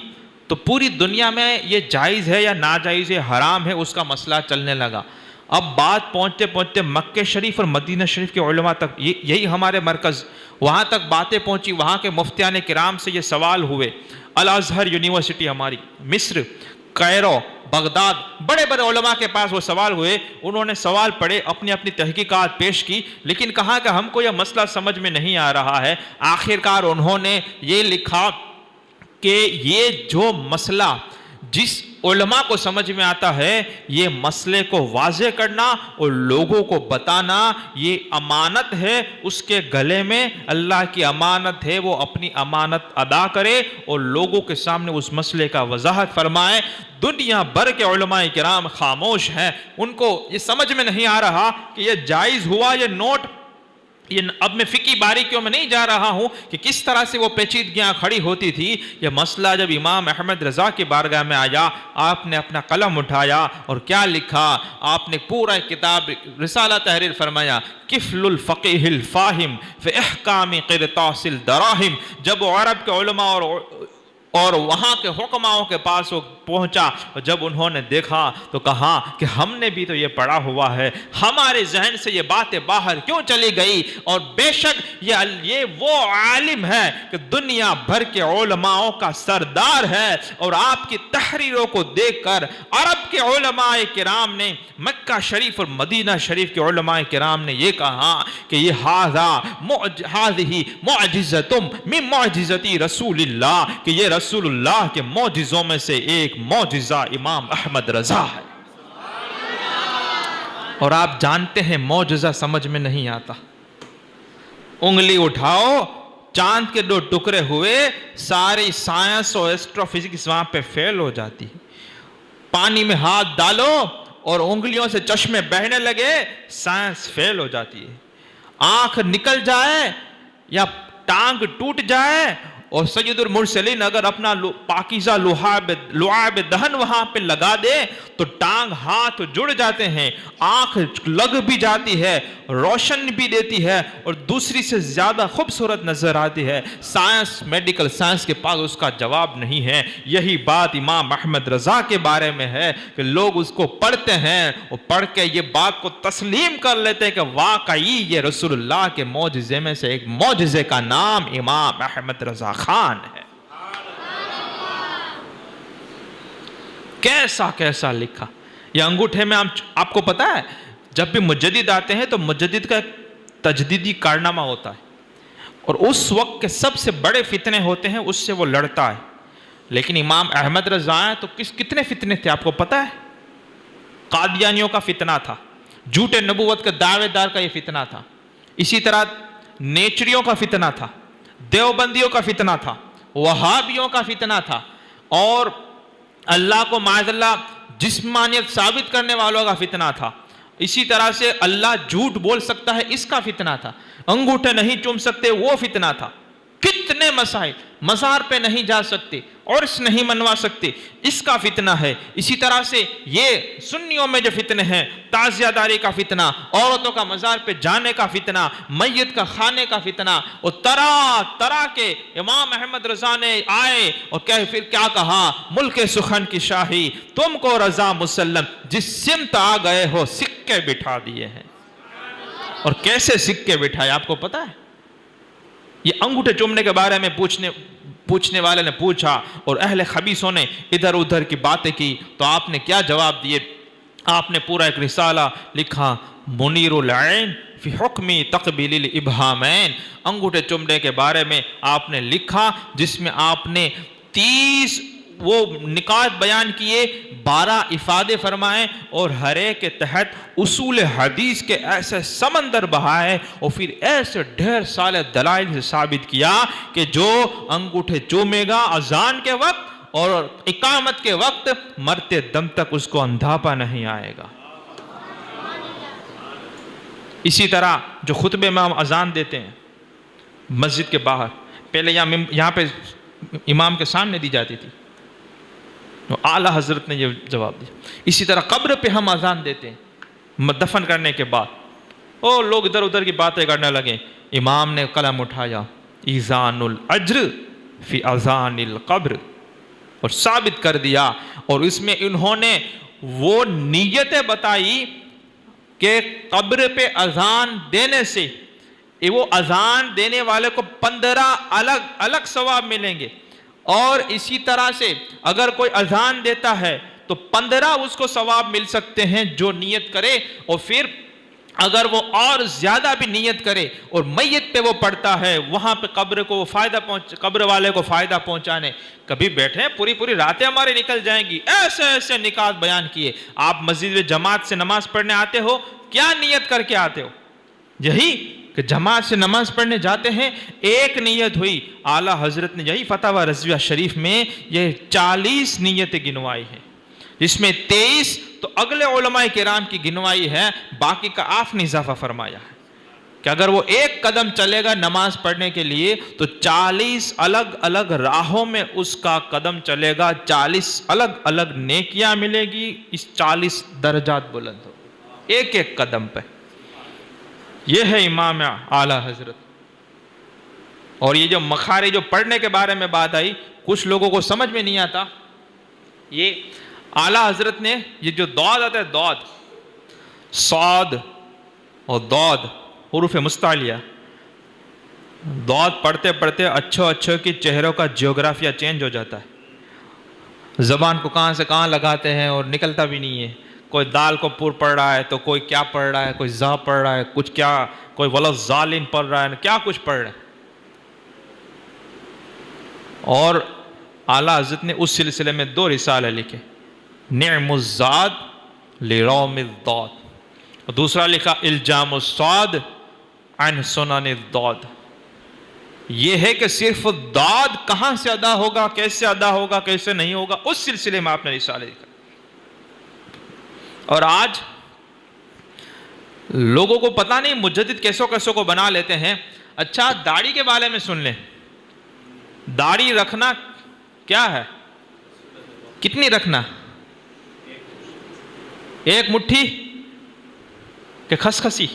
[SPEAKER 1] تو پوری دنیا میں یہ جائز ہے یا ناجائز ہے، حرام ہے، اس کا مسئلہ چلنے لگا. اب بات پہنچتے پہنچتے مکہ شریف اور مدینہ شریف کے علماء تک، یہی ہمارے مرکز، وہاں تک باتیں پہنچی. وہاں کے مفتیان کرام سے یہ سوال ہوئے. الازہر یونیورسٹی ہماری، مصر، کائرو، بغداد، بڑے بڑے علماء کے پاس وہ سوال ہوئے. انہوں نے سوال پڑھے، اپنی اپنی تحقیقات پیش کی، لیکن کہا کہ ہم کو یہ مسئلہ سمجھ میں نہیں آ رہا ہے. آخرکار انہوں نے یہ لکھا کہ یہ جو مسئلہ جس علماء کو سمجھ میں آتا ہے، یہ مسئلے کو واضح کرنا اور لوگوں کو بتانا یہ امانت ہے. اس کے گلے میں اللہ کی امانت ہے، وہ اپنی امانت ادا کرے اور لوگوں کے سامنے اس مسئلے کا وضاحت فرمائے. دنیا بھر کے علماء کرام خاموش ہیں، ان کو یہ سمجھ میں نہیں آ رہا کہ یہ جائز ہوا یہ نوٹ. اب میں فقہی باریکیوں میں نہیں جا رہا ہوں کہ کس طرح سے وہ پیچیدگیاں کھڑی ہوتی تھی. یہ مسئلہ جب امام احمد رضا کی بارگاہ میں آیا، آپ نے اپنا قلم اٹھایا اور کیا لکھا؟ آپ نے پورا کتاب رسالہ تحریر فرمایا، کفل الفقیہ الفاہم فی احکام قرطاس الدراہم. جب وہ عرب کے علماء اور وہاں کے حکماؤں کے پاس وہ پہنچا، اور جب انہوں نے دیکھا تو کہا کہ ہم نے بھی تو یہ پڑھا ہوا ہے، ہمارے ذہن سے یہ باتیں باہر کیوں چلی گئی؟ اور بے شک یہ وہ عالم ہے کہ دنیا بھر کے علماءوں کا سردار ہے. اور آپ کی تحریروں کو دیکھ کر عرب کے علماء کرام نے، مکہ شریف اور مدینہ شریف کے علماء کرام نے یہ کہا کہ یہ ہذہ معجزۃ من معجزتی رسول اللہ، کہ یہ رسول اللہ کے معجزوں میں سے ایک معجزہ امام احمد رضا ہے. اور آپ جانتے ہیں معجزہ سمجھ میں نہیں آتا. انگلی اٹھاؤ، چاند کے 2 ٹکڑے ہوئے، ساری سائنس اور ایسٹرو فزکس وہاں پہ فیل ہو جاتی ہے. پانی میں ہاتھ ڈالو اور انگلیوں سے چشمے بہنے لگے، سائنس فیل ہو جاتی ہے. آنکھ نکل جائے یا ٹانگ ٹوٹ جائے اور سید المرسلین اگر اپنا پاکیزہ لعاب دہن وہاں پہ لگا دے تو ٹانگ ہاتھ جڑ جاتے ہیں، آنکھ لگ بھی جاتی ہے، روشن بھی دیتی ہے اور دوسری سے زیادہ خوبصورت نظر آتی ہے. سائنس، میڈیکل سائنس کے پاس اس کا جواب نہیں ہے. یہی بات امام احمد رضا کے بارے میں ہے کہ لوگ اس کو پڑھتے ہیں اور پڑھ کے یہ بات کو تسلیم کر لیتے ہیں کہ واقعی یہ رسول اللہ کے معجزے میں سے ایک معجزے کا نام امام احمد رضا خان ہے. کیسا کیسا لکھا. یہ انگوٹھے میں آپ کو پتا ہے جب بھی مجدد آتے ہیں تو مجدد کا ایک تجدیدی کارنامہ ہوتا ہے اور اس وقت کے سب سے بڑے فتنے ہوتے ہیں، اس سے وہ لڑتا ہے. لیکن امام احمد رضا ہیں تو کتنے فتنے تھے آپ کو پتا ہے؟ قادیانیوں کا فتنہ تھا، جھوٹے نبوت کے دعوے دار کا یہ فتنہ تھا، اسی طرح نیچریوں کا فتنہ تھا، دیوبندیوں کا فتنہ تھا، وہابیوں کا فتنہ تھا، اور اللہ کو معاذ اللہ جسمانیت ثابت کرنے والوں کا فتنہ تھا. اسی طرح سے اللہ جھوٹ بول سکتا ہے اس کا فتنہ تھا، انگوٹھے نہیں چوم سکتے وہ فتنہ تھا. کتنے مسائل، مزار پہ نہیں جا سکتے، عرس نہیں منوا سکتے، اس کا فتنہ ہے. اسی طرح سے یہ سنیوں میں جو فتنے ہیں، تعزیہ داری کا فتنہ، عورتوں کا مزار پہ جانے کا فتنہ، میت کا کھانے کا فتنہ، اور طرح طرح کے. امام احمد رضا نے آئے اور پھر کیا کہا، ملک سخن کی شاہی تم کو رضا مسلم، جس سمت آ گئے ہو سکے بٹھا دیے ہیں. اور کیسے سکے بٹھائے آپ کو پتا ہے؟ یہ انگوٹھے چومنے کے بارے میں پوچھنے والے نے پوچھا اور اہل خبیثوں نے ادھر ادھر کی باتیں کی، تو آپ نے کیا جواب دیے؟ آپ نے پورا ایک رسالہ لکھا، منیر العین فی حکمی تقبیل الابہامین. انگوٹھے چومنے کے بارے میں آپ نے لکھا، جس میں آپ نے 30 وہ نکات بیان کیے، 12 افادے فرمائے، اور ہر ایک کے تحت اصول حدیث کے ایسے سمندر بہائے، اور پھر ایسے ڈھیر سارے دلائل سے ثابت کیا کہ جو انگوٹھے چومے گا اذان کے وقت اور اقامت کے وقت، مرتے دم تک اس کو اندھاپا نہیں آئے گا. اسی طرح جو خطبے میں ہم اذان دیتے ہیں مسجد کے باہر، پہلے یہاں پہ امام کے سامنے دی جاتی تھی، اعلیٰ حضرت نے یہ جواب دیا. اسی طرح قبر پہ ہم اذان دیتے ہیں دفن کرنے کے بعد، اور لوگ ادھر ادھر کی باتیں کرنے لگے. امام نے قلم اٹھایا، ایذان الاجر فی اذان القبر، اور ثابت کر دیا. اور اس میں انہوں نے وہ نیتیں بتائی کہ قبر پہ اذان دینے سے وہ اذان دینے والے کو 15 الگ الگ ثواب ملیں گے، اور اسی طرح سے اگر کوئی اذان دیتا ہے تو 15 اس کو ثواب مل سکتے ہیں جو نیت کرے. اور پھر اگر وہ اور زیادہ بھی نیت کرے اور میت پہ وہ پڑھتا ہے، وہاں پہ قبر والے کو فائدہ پہنچانے. کبھی بیٹھے پوری راتیں ہماری نکل جائیں گی، ایسے ایسے نکات بیان کیے. آپ مسجد میں جماعت سے نماز پڑھنے آتے ہو، کیا نیت کر کے آتے ہو؟ یہی کہ جماعت سے نماز پڑھنے جاتے ہیں، ایک نیت ہوئی. اعلیٰ حضرت نے یہی فتاوی رضویہ شریف میں یہ 40 نیتیں گنوائی ہیں، جس میں 23 تو اگلے علماء کرام کی گنوائی ہے، باقی کا آپ نے اضافہ فرمایا ہے کہ اگر وہ ایک قدم چلے گا نماز پڑھنے کے لیے تو 40 الگ الگ راہوں میں اس کا قدم چلے گا، 40 الگ الگ نیکیاں ملے گی، اس 40 درجات بلند ہو ایک ایک قدم پہ. یہ ہے امام اعلیٰ حضرت. اور یہ جو مخارج جو پڑھنے کے بارے میں بات آئی، کچھ لوگوں کو سمجھ میں نہیں آتا. یہ اعلیٰ حضرت نے یہ جو ضاد آتا ہے، ضاد، صاد اور ضاد حروف مستعلیہ، ضاد پڑھتے پڑھتے اچھو کی چہروں کا جیوگرافیہ چینج ہو جاتا ہے. زبان کو کہاں سے کہاں لگاتے ہیں اور نکلتا بھی نہیں ہے. کوئی دال کو پور پڑھ رہا ہے تو کوئی کیا پڑھ رہا ہے، کوئی زا پڑھ رہا ہے، کچھ کیا، کوئی ولظالین پڑھ رہا ہے، کیا کچھ پڑھ رہا ہے. اور اعلیٰ حضرت نے اس سلسلے میں 2 رسالے لکھے، نعم الزاد لروم الضاد، اور دوسرا لکھا الجام الصاد عن سنن الضاد. یہ ہے کہ صرف ضاد کہاں سے ادا ہوگا، کیسے ادا ہوگا، کیسے نہیں ہوگا، اس سلسلے میں آپ نے رسالے لکھا. اور آج لوگوں کو پتہ نہیں مجدد کیسوں کو بنا لیتے ہیں. اچھا داڑھی کے بارے میں سن لیں. داڑھی رکھنا کیا ہے؟ کتنی رکھنا؟ 1 مٹھی کہ خسخسی؟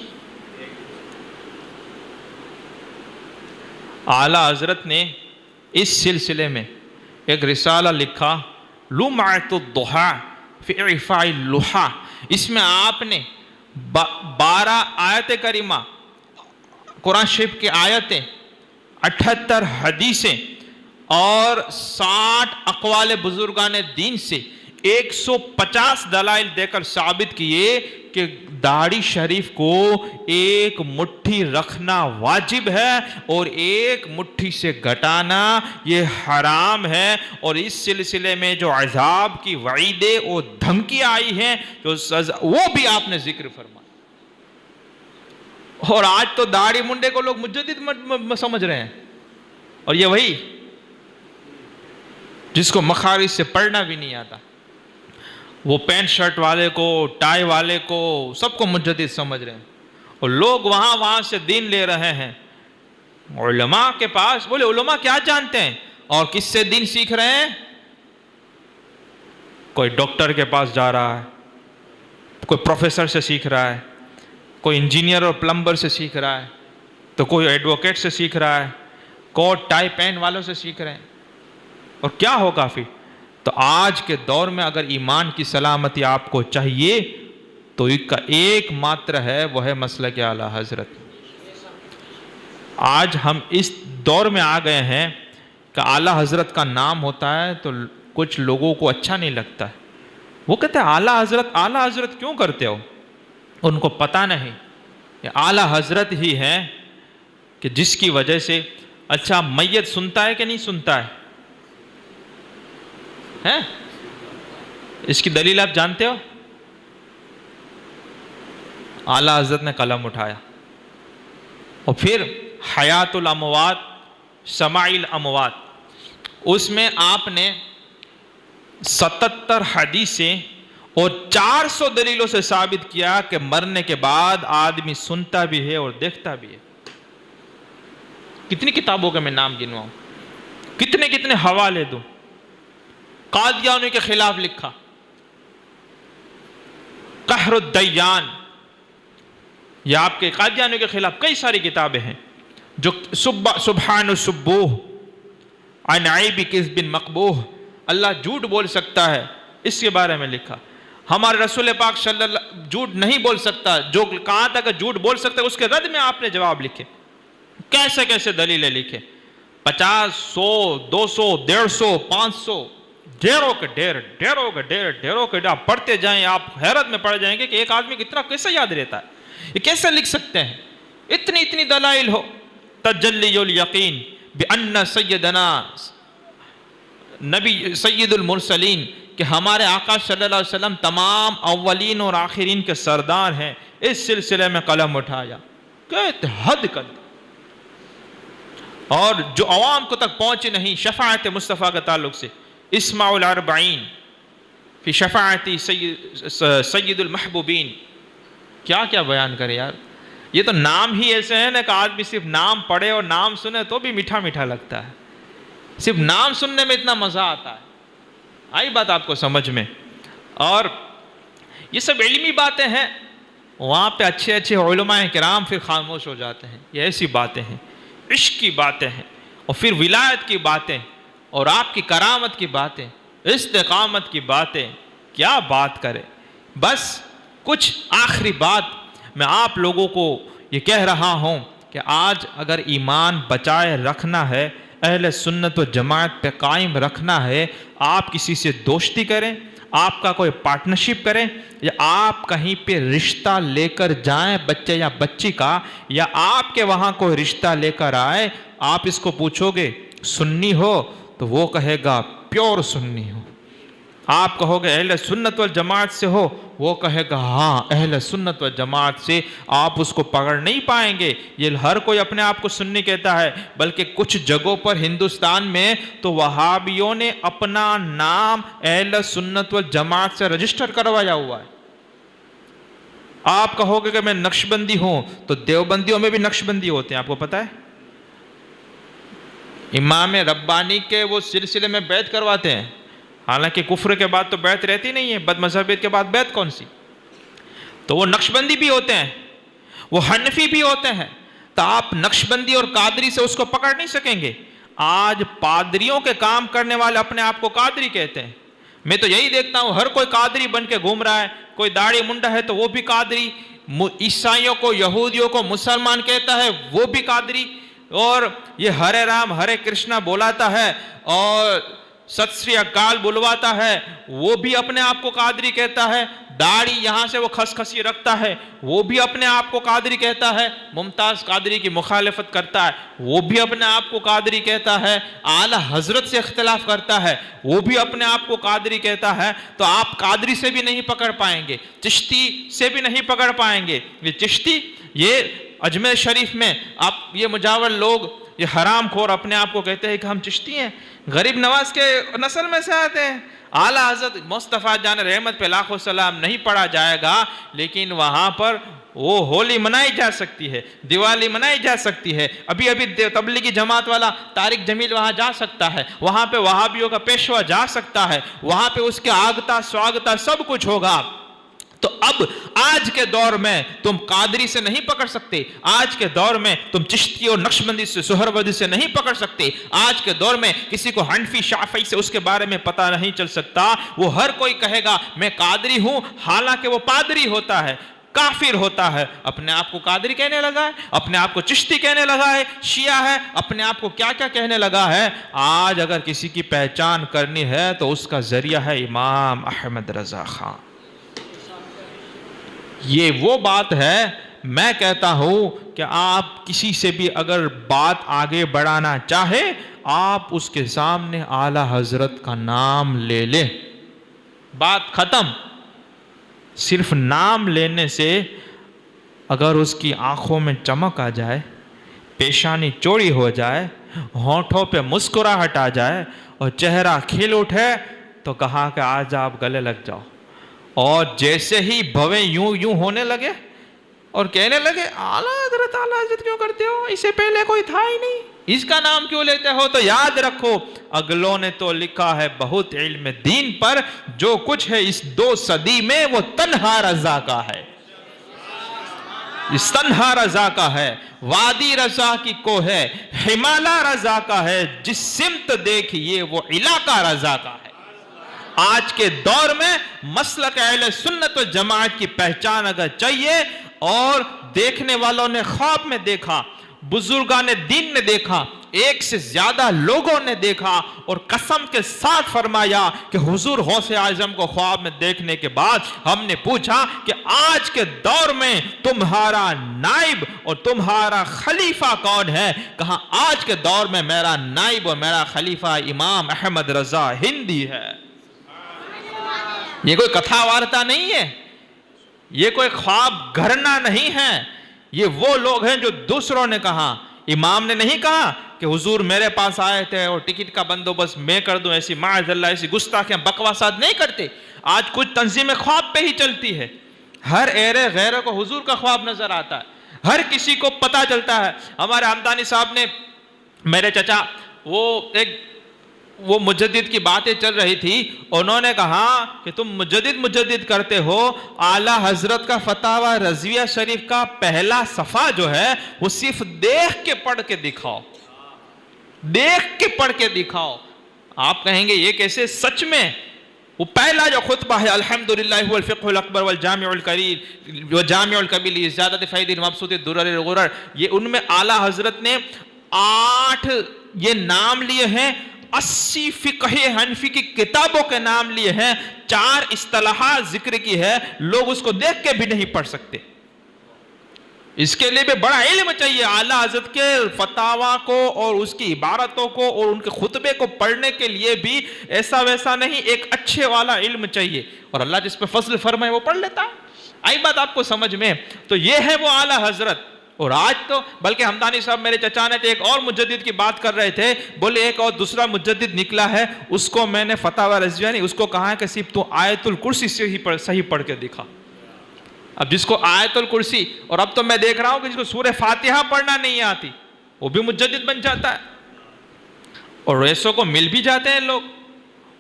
[SPEAKER 1] اعلیٰ حضرت نے اس سلسلے میں ایک رسالہ لکھا، لمعۃ الضحیٰ فی اعفاء اللحیٰ. اس میں آپ نے 12 آیت کریمہ قرآن شریف کی آیتیں، 78 حدیثیں اور 60 اقوال بزرگان دین سے 150 دلائل دے کر ثابت کیے کہ داڑھی شریف کو 1 مٹھی رکھنا واجب ہے اور 1 مٹھی سے گھٹانا یہ حرام ہے. اور اس سلسلے میں جو عذاب کی وعیدیں اور دھمکی آئی ہیں، جو سزا، وہ بھی آپ نے ذکر فرمایا. اور آج تو داڑھی منڈے کو لوگ مجدد سمجھ رہے ہیں، اور یہ وہی جس کو مخارج سے پڑھنا بھی نہیں آتا، وہ پینٹ شرٹ والے کو، ٹائی والے کو، سب کو مجدد سمجھ رہے ہیں، اور لوگ وہاں سے دین لے رہے ہیں علماء کے پاس۔ بولے علماء کیا جانتے ہیں اور کس سے دین سیکھ رہے ہیں؟ کوئی ڈاکٹر کے پاس جا رہا ہے، کوئی پروفیسر سے سیکھ رہا ہے، کوئی انجینئر اور پلمبر سے سیکھ رہا ہے، تو کوئی ایڈوکیٹ سے سیکھ رہا ہے، کوٹ ٹائی پین والوں سے سیکھ رہے ہیں۔ اور کیا ہوگا پھر؟ تو آج کے دور میں اگر ایمان کی سلامتی آپ کو چاہیے تو ایک کا ایک ماتر ہے، وہ ہے مسلک اعلیٰ حضرت۔ آج ہم اس دور میں آ گئے ہیں کہ اعلیٰ حضرت کا نام ہوتا ہے تو کچھ لوگوں کو اچھا نہیں لگتا ہے، وہ کہتے ہیں اعلیٰ حضرت کیوں کرتے ہو؟ ان کو پتہ نہیں کہ اعلیٰ حضرت ہی ہے کہ جس کی وجہ سے، اچھا میت سنتا ہے کہ نہیں سنتا ہے؟ اس کی دلیل آپ جانتے ہو؟ اعلیٰ حضرت نے قلم اٹھایا اور پھر حیات الاموات، سماع الاموات، اس میں آپ نے 77 حدیثیں اور 400 دلیلوں سے ثابت کیا کہ مرنے کے بعد آدمی سنتا بھی ہے اور دیکھتا بھی ہے۔ کتنی کتابوں کے میں نام گنواؤں، کتنے حوالے دوں۔ قادیانیوں کے خلاف لکھا، قہر الدیان، یہ آپ کے قادیانیوں کے خلاف کئی ساری کتابیں ہیں جو سبحان السبوح عن عیب کذب مقبوح، اللہ جھوٹ بول سکتا ہے، اس کے بارے میں لکھا۔ ہمارے رسول پاک صلی اللہ جھوٹ نہیں بول سکتا، جو کہا تھا کہ جھوٹ بول سکتا ہے اس کے رد میں آپ نے جواب لکھے، کیسے دلیلیں لکھے، 50، 100، 200، 150، 500، ڈھیروں کے ڈھیر آپ پڑھتے جائیں، آپ حیرت میں پڑ جائیں گے کہ ایک آدمی اتنا کیسے یاد رہتا ہے، یہ کیسے لکھ سکتے ہیں؟ اتنی دلائل ہو۔ تجلی الیقین بأن سیدنا نبی سید المرسلین، کہ ہمارے آقا صلی اللہ علیہ وسلم تمام اولین اور آخرین کے سردار ہیں، اس سلسلے میں قلم اٹھایا، کہتے حد کر دی۔ اور جو عوام کو تک پہنچے نہیں شفاعت مصطفیٰ کے تعلق سے، اسماع الاربعین فی شفاعتی سید المحبوبین، کیا بیان کرے یار۔ یہ تو نام ہی ایسے ہیں نا کہ آدمی صرف نام پڑھے اور نام سنے تو بھی میٹھا لگتا ہے، صرف نام سننے میں اتنا مزہ آتا ہے۔ آئی بات آپ کو سمجھ میں؟ اور یہ سب علمی باتیں ہیں، وہاں پہ اچھے علماء کرام پھر خاموش ہو جاتے ہیں۔ یہ ایسی باتیں ہیں، عشق کی باتیں ہیں، اور پھر ولایت کی باتیں، اور آپ کی کرامت کی باتیں، استقامت کی باتیں، کیا بات کرے۔ بس کچھ آخری بات میں آپ لوگوں کو یہ کہہ رہا ہوں کہ آج اگر ایمان بچائے رکھنا ہے، اہل سنت و جماعت پہ قائم رکھنا ہے، آپ کسی سے دوستی کریں، آپ کا کوئی پارٹنرشپ کریں، یا آپ کہیں پہ رشتہ لے کر جائیں بچے یا بچی کا، یا آپ کے وہاں کوئی رشتہ لے کر آئے، آپ اس کو پوچھو گے سنی ہو تو وہ کہے گا پیور سنی ہو۔ آپ کہو گے اہل سنت والجماعت سے ہو، وہ کہے گا ہاں اہل سنت والجماعت سے۔ آپ اس کو پکڑ نہیں پائیں گے۔ یہ ہر کوئی اپنے آپ کو سنی کہتا ہے، بلکہ کچھ جگہوں پر ہندوستان میں تو وہابیوں نے اپنا نام اہل سنت والجماعت سے رجسٹر کروایا ہوا ہے۔ آپ کہو گے کہ میں نقشبندی ہوں، تو دیوبندیوں میں بھی نقشبندی ہوتے ہیں، آپ کو پتہ ہے؟ امام ربانی کے وہ سلسلے میں بیعت کرواتے ہیں، حالانکہ کفر کے بعد تو بیعت رہتی نہیں ہے، بد مذہبیت کے بعد بیعت کون سی؟ تو وہ نقشبندی بھی ہوتے ہیں، وہ حنفی بھی ہوتے ہیں، تو آپ نقشبندی اور قادری سے اس کو پکڑ نہیں سکیں گے۔ آج پادریوں کے کام کرنے والے اپنے آپ کو قادری کہتے ہیں۔ میں تو یہی دیکھتا ہوں ہر کوئی قادری بن کے گھوم رہا ہے، کوئی داڑھی منڈا ہے تو وہ بھی قادری، عیسائیوں کو یہودیوں کو مسلمان کہتا ہے وہ بھی قادری، اور یہ ہرے رام ہرے کرشنا بولاتا ہے اور ست سری اکال بلواتا ہے وہ بھی اپنے آپ کو قادری کہتا ہے، داڑھی یہاں سے وہ خسی رکھتا ہے وہ بھی اپنے آپ کو قادری کہتا ہے، ممتاز قادری کی مخالفت کرتا ہے وہ بھی اپنے آپ کو قادری کہتا ہے، اعلیٰ حضرت سے اختلاف کرتا ہے وہ بھی اپنے آپ کو قادری کہتا ہے۔ تو آپ قادری سے بھی نہیں پکڑ پائیں گے، چشتی سے بھی نہیں پکڑ پائیں گے۔ یہ چشتی یہ اجمیر شریف میں آپ یہ مجاور لوگ، یہ حرام خور اپنے آپ کو کہتے ہیں کہ ہم چشتی ہیں، غریب نواز کے نسل میں سے آتے ہیں. اعلیٰ حضرت مصطفیٰ جان رحمت پہ لاکھوں سلام نہیں پڑھا جائے گا، لیکن وہاں پر وہ ہولی منائی جا سکتی ہے، دیوالی منائی جا سکتی ہے. ابھی تبلیغی جماعت والا طارق جمیل وہاں جا سکتا ہے، وہاں پہ وہابیوں کا پیشوا جا سکتا ہے، وہاں پہ اس کے آگتا سواگتا سب کچھ ہوگا. تو اب آج کے دور میں تم قادری سے نہیں پکڑ سکتے، آج کے دور میں تم چشتی اور نقشبندی سے سہروردی سے نہیں پکڑ سکتے. آج کے دور میں کسی کو حنفی شافعی سے اس کے بارے میں پتہ نہیں چل سکتا. وہ ہر کوئی کہے گا میں قادری ہوں، حالانکہ وہ پادری ہوتا ہے، کافر ہوتا ہے، اپنے آپ کو قادری کہنے لگا ہے، اپنے آپ کو چشتی کہنے لگا ہے، شیعہ ہے، اپنے آپ کو کیا کیا کہنے لگا ہے. آج اگر کسی کی پہچان کرنی ہے تو اس کا ذریعہ ہے امام احمد رضا خان. یہ وہ بات ہے، میں کہتا ہوں کہ آپ کسی سے بھی اگر بات آگے بڑھانا چاہے، آپ اس کے سامنے اعلیٰ حضرت کا نام لے لیں، بات ختم. صرف نام لینے سے اگر اس کی آنکھوں میں چمک آ جائے، پیشانی چوڑی ہو جائے، ہونٹوں پہ مسکراہٹ آ جائے اور چہرہ کھل اٹھے تو کہا کہ آج آپ گلے لگ جاؤ. اور جیسے ہی بھویں یوں ہونے لگے اور کہنے لگے اعلیٰ حضرت کیوں کرتے ہو، اس سے پہلے کوئی تھا ہی نہیں، اس کا نام کیوں لیتے ہو، تو یاد رکھو اگلوں نے تو لکھا ہے بہت علم دین پر، جو کچھ ہے اس 2 صدی میں وہ تنہا رضا کا ہے، اس تنہا رضا کا ہے. وادی رضا کی کو ہے، ہمالا رضا کا ہے، جس سمت دیکھیے وہ علاقہ رضا کا ہے. آج کے دور میں مسلک اہل سنت و جماعت کی پہچان اگر چاہیے، اور دیکھنے والوں نے خواب میں دیکھا، بزرگان دین نے دیکھا، ایک سے زیادہ لوگوں نے دیکھا اور قسم کے ساتھ فرمایا کہ حضور غوث اعظم کو خواب میں دیکھنے کے بعد ہم نے پوچھا کہ آج کے دور میں تمہارا نائب اور تمہارا خلیفہ کون ہے؟ کہا آج کے دور میں میرا نائب اور میرا خلیفہ امام احمد رضا ہندی ہے. یہ کوئی کتھا وارتا نہیں ہے، یہ کوئی خواب گھرنا نہیں ہے. یہ وہ لوگ ہیں جو دوسروں نے کہا، امام نے نہیں کہا کہ حضور میرے پاس آئے تھے اور ٹکٹ کا بندوبست میں کر دوں. ایسی معاذ اللہ ایسی گستاخیاں بکواسات نہیں کرتے. آج کچھ تنظیمیں خواب پہ ہی چلتی ہے، ہر ایرے غیرے کو حضور کا خواب نظر آتا ہے، ہر کسی کو پتا چلتا ہے. ہمارے ہمدانی صاحب نے، میرے چچا، وہ مجدد کی باتیں چل رہی تھی، انہوں نے کہا کہ تم مجدد کرتے ہو، اعلیٰ حضرت کا فتاوی رضویہ شریف کا پہلا صفحہ جو ہے وہ صرف دیکھ کے پڑھ کے دکھاؤ، دیکھ کے پڑھ کے دکھاؤ. آپ کہیں گے یہ کیسے؟ سچ میں وہ پہلا جو خطبہ ہے، الحمدللہ هو الفقہ الاکبر والجامع الکبیر وجامع الکبیر لزیادۃ فیض مبسوط الدرر الغرر، یہ ان میں اعلیٰ حضرت نے 8 یہ نام لیے ہیں، 80 فقہ حنفی کی کتابوں کے نام لیے ہیں، 4 اصطلاحات ذکر کی ہے، لوگ اس کو دیکھ کے بھی نہیں پڑھ سکتے. اس کے لیے بھی بڑا علم چاہیے. اعلیٰ حضرت کے فتاوا کو اور اس کی عبارتوں کو اور ان کے خطبے کو پڑھنے کے لیے بھی ایسا ویسا نہیں، ایک اچھے والا علم چاہیے، اور اللہ جس پہ فضل فرمائے وہ پڑھ لیتا. آئی بات آپ کو سمجھ میں؟ تو یہ ہے وہ اعلیٰ حضرت. اور آج تو بلکہ ہمدانی صاحب میرے چچا نے ایک اور مجدد کی بات کر رہے تھے، بولے ایک اور دوسرا مجدد نکلا ہے، اس کو میں نے فتاوی رضویہ نہیں، اس کو کہا ہے کہ صرف تو آیت الکرسی سے ہی صحیح پڑھ کے دکھا. اب جس کو آیت الکرسی، اور اب تو میں دیکھ رہا ہوں کہ جس کو سورہ فاتحہ پڑھنا نہیں آتی وہ بھی مجدد بن جاتا ہے. اور ایسوں کو مل بھی جاتے ہیں لوگ،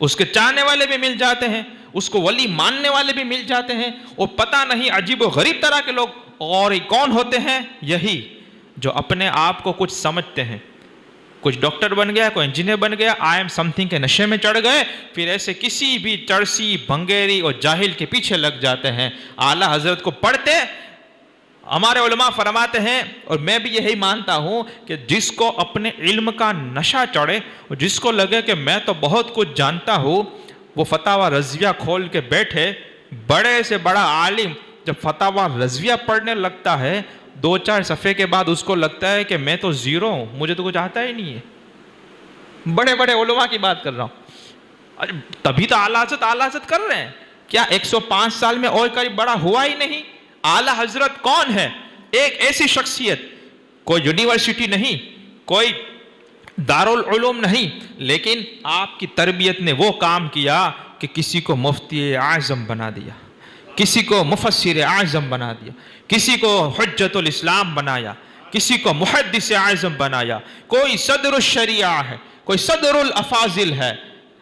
[SPEAKER 1] اس کے چاہنے والے بھی مل جاتے ہیں، اس کو ولی ماننے والے بھی مل جاتے ہیں. اور پتہ نہیں عجیب و غریب طرح کے لوگ. اور کون ہوتے ہیں؟ یہی جو اپنے آپ کو کچھ سمجھتے ہیں، کچھ ڈاکٹر بن گیا، کوئی انجینئر بن گیا، آئی ایم سم تھنگ کے نشے میں چڑھ گئے، پھر ایسے کسی بھی چرسی بھنگیری اور جاہل کے پیچھے لگ جاتے ہیں. اعلیٰ حضرت کو پڑھتے ہمارے علماء فرماتے ہیں، اور میں بھی یہی مانتا ہوں کہ جس کو اپنے علم کا نشہ چڑھے اور جس کو لگے کہ میں تو بہت کچھ جانتا ہوں، وہ فتاوی رضویہ کھول کے بیٹھے. بڑے سے بڑا عالم جب فتاوی رضویہ پڑھنے لگتا ہے 2-4 صفحے کے بعد اس کو لگتا ہے کہ میں تو زیرو ہوں، مجھے تو کچھ آتا ہی نہیں ہے. بڑے بڑے علماء کی بات کر رہا ہوں. تبھی تو اعلیٰ حضرت کر رہے ہیں. کیا 105 سال میں اور کوئی بڑا ہوا ہی نہیں؟ اعلیٰ حضرت کون ہے؟ ایک ایسی شخصیت، کوئی یونیورسٹی نہیں، کوئی دارالعلوم نہیں، لیکن آپ کی تربیت نے وہ کام کیا کہ کسی کو مفتی اعظم بنا دیا، کسی کو مفسر اعظم بنا دیا، کسی کو حجت الاسلام بنایا، کسی کو محدث اعظم بنایا، کوئی صدر الشریعہ ہے، کوئی صدر الافاضل ہے۔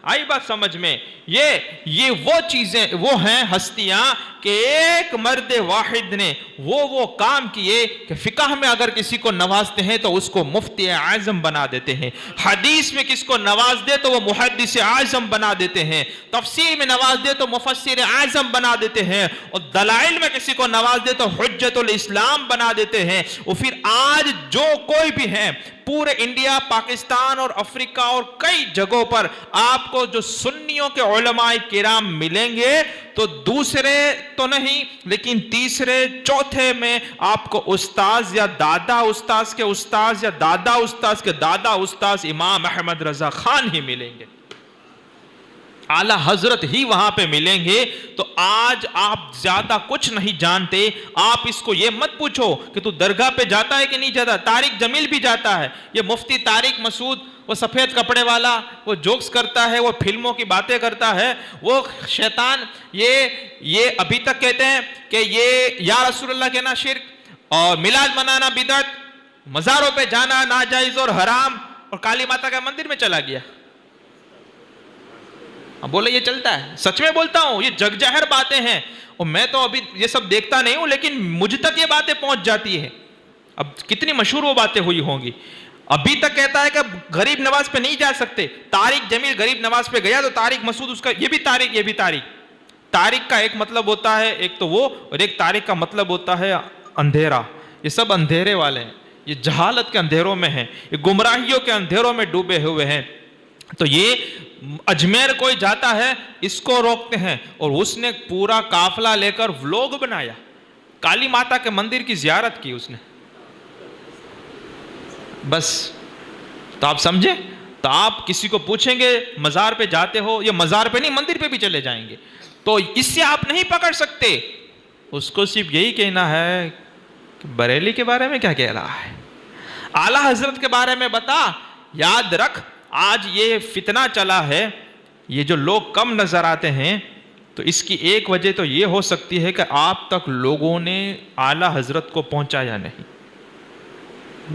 [SPEAKER 1] آئی بات سمجھ میں؟ یہ وہ چیزیں، وہ ہیں ہستیاں کہ ایک مرد واحد نے وہ کام کیے کہ فقہ میں اگر کسی کو نوازتے ہیں تو اس کو مفتی اعظم بنا دیتے ہیں، حدیث میں کس کو نواز دے تو وہ محدث اعظم بنا دیتے ہیں، تفسیر میں نواز دے تو مفسر اعظم بنا دیتے ہیں، اور دلائل میں کسی کو نواز دے تو حجت الاسلام بنا دیتے ہیں۔ اور پھر آج جو کوئی بھی ہے پورے انڈیا، پاکستان اور افریقہ اور کئی جگہوں پر آپ کو جو سنیوں کے علماء کرام ملیں گے تو دوسرے تو نہیں لیکن تیسرے چوتھے میں آپ کو استاذ یا دادا استاذ کے استاذ یا دادا استاذ کے دادا استاذ امام احمد رضا خان ہی ملیں گے، اعلیٰ حضرت ہی وہاں پہ ملیں گے۔ تو آج آپ زیادہ کچھ نہیں جانتے، آپ اس کو یہ مت پوچھو کہ تو درگاہ پہ جاتا ہے کہ نہیں جاتا۔ طارق جمیل بھی جاتا ہے، یہ مفتی طارق مسعود، وہ سفید کپڑے والا، وہ جوکس کرتا ہے، وہ فلموں کی باتیں کرتا ہے، وہ شیطان، یہ ابھی تک کہتے ہیں کہ یہ یا رسول اللہ کہنا شرک اور میلاد منانا بدعت، مزاروں پہ جانا ناجائز اور حرام، اور کالی ماتا کے مندر میں چلا گیا۔ بولے یہ چلتا ہے، سچ میں بولتا ہوں، یہ جگ جاہر باتیں ہیں، اور میں تو ابھی یہ سب دیکھتا نہیں ہوں لیکن مجھ تک یہ باتیں پہنچ جاتی ہیں۔ اب کتنی مشہور وہ باتیں ہوئی ہوں گی۔ ابھی تک کہتا ہے کہ غریب نواز پہ نہیں جا سکتے، طارق جمیل غریب نواز پہ گیا تو طارق مسعود اس کا یہ بھی طارق۔ طارق کا ایک مطلب ہوتا ہے ایک تو وہ، اور ایک طارق کا مطلب ہوتا ہے اندھیرا۔ یہ سب اندھیرے والے ہیں، یہ جہالت کے اندھیروں میں ہیں، یہ گمراہیوں کے اندھیروں میں ڈوبے ہوئے ہیں۔ تو یہ اجمیر کوئی جاتا ہے اس کو روکتے ہیں، اور اس نے پورا قافلہ لے کر ولاگ بنایا، کالی ماتا کے مندر کی زیارت کی اس نے، بس۔ تو آپ سمجھے؟ تو آپ کسی کو پوچھیں گے مزار پہ جاتے ہو، یہ مزار پہ نہیں مندر پہ بھی چلے جائیں گے، تو اس سے آپ نہیں پکڑ سکتے۔ اس کو صرف یہی کہنا ہے کہ بریلی کے بارے میں کیا کہہ رہا ہے، اعلیٰ حضرت کے بارے میں بتا۔ یاد رکھ آج یہ فتنہ چلا ہے، یہ جو لوگ کم نظر آتے ہیں، تو اس کی ایک وجہ تو یہ ہو سکتی ہے کہ آپ تک لوگوں نے اعلیٰ حضرت کو پہنچایا نہیں،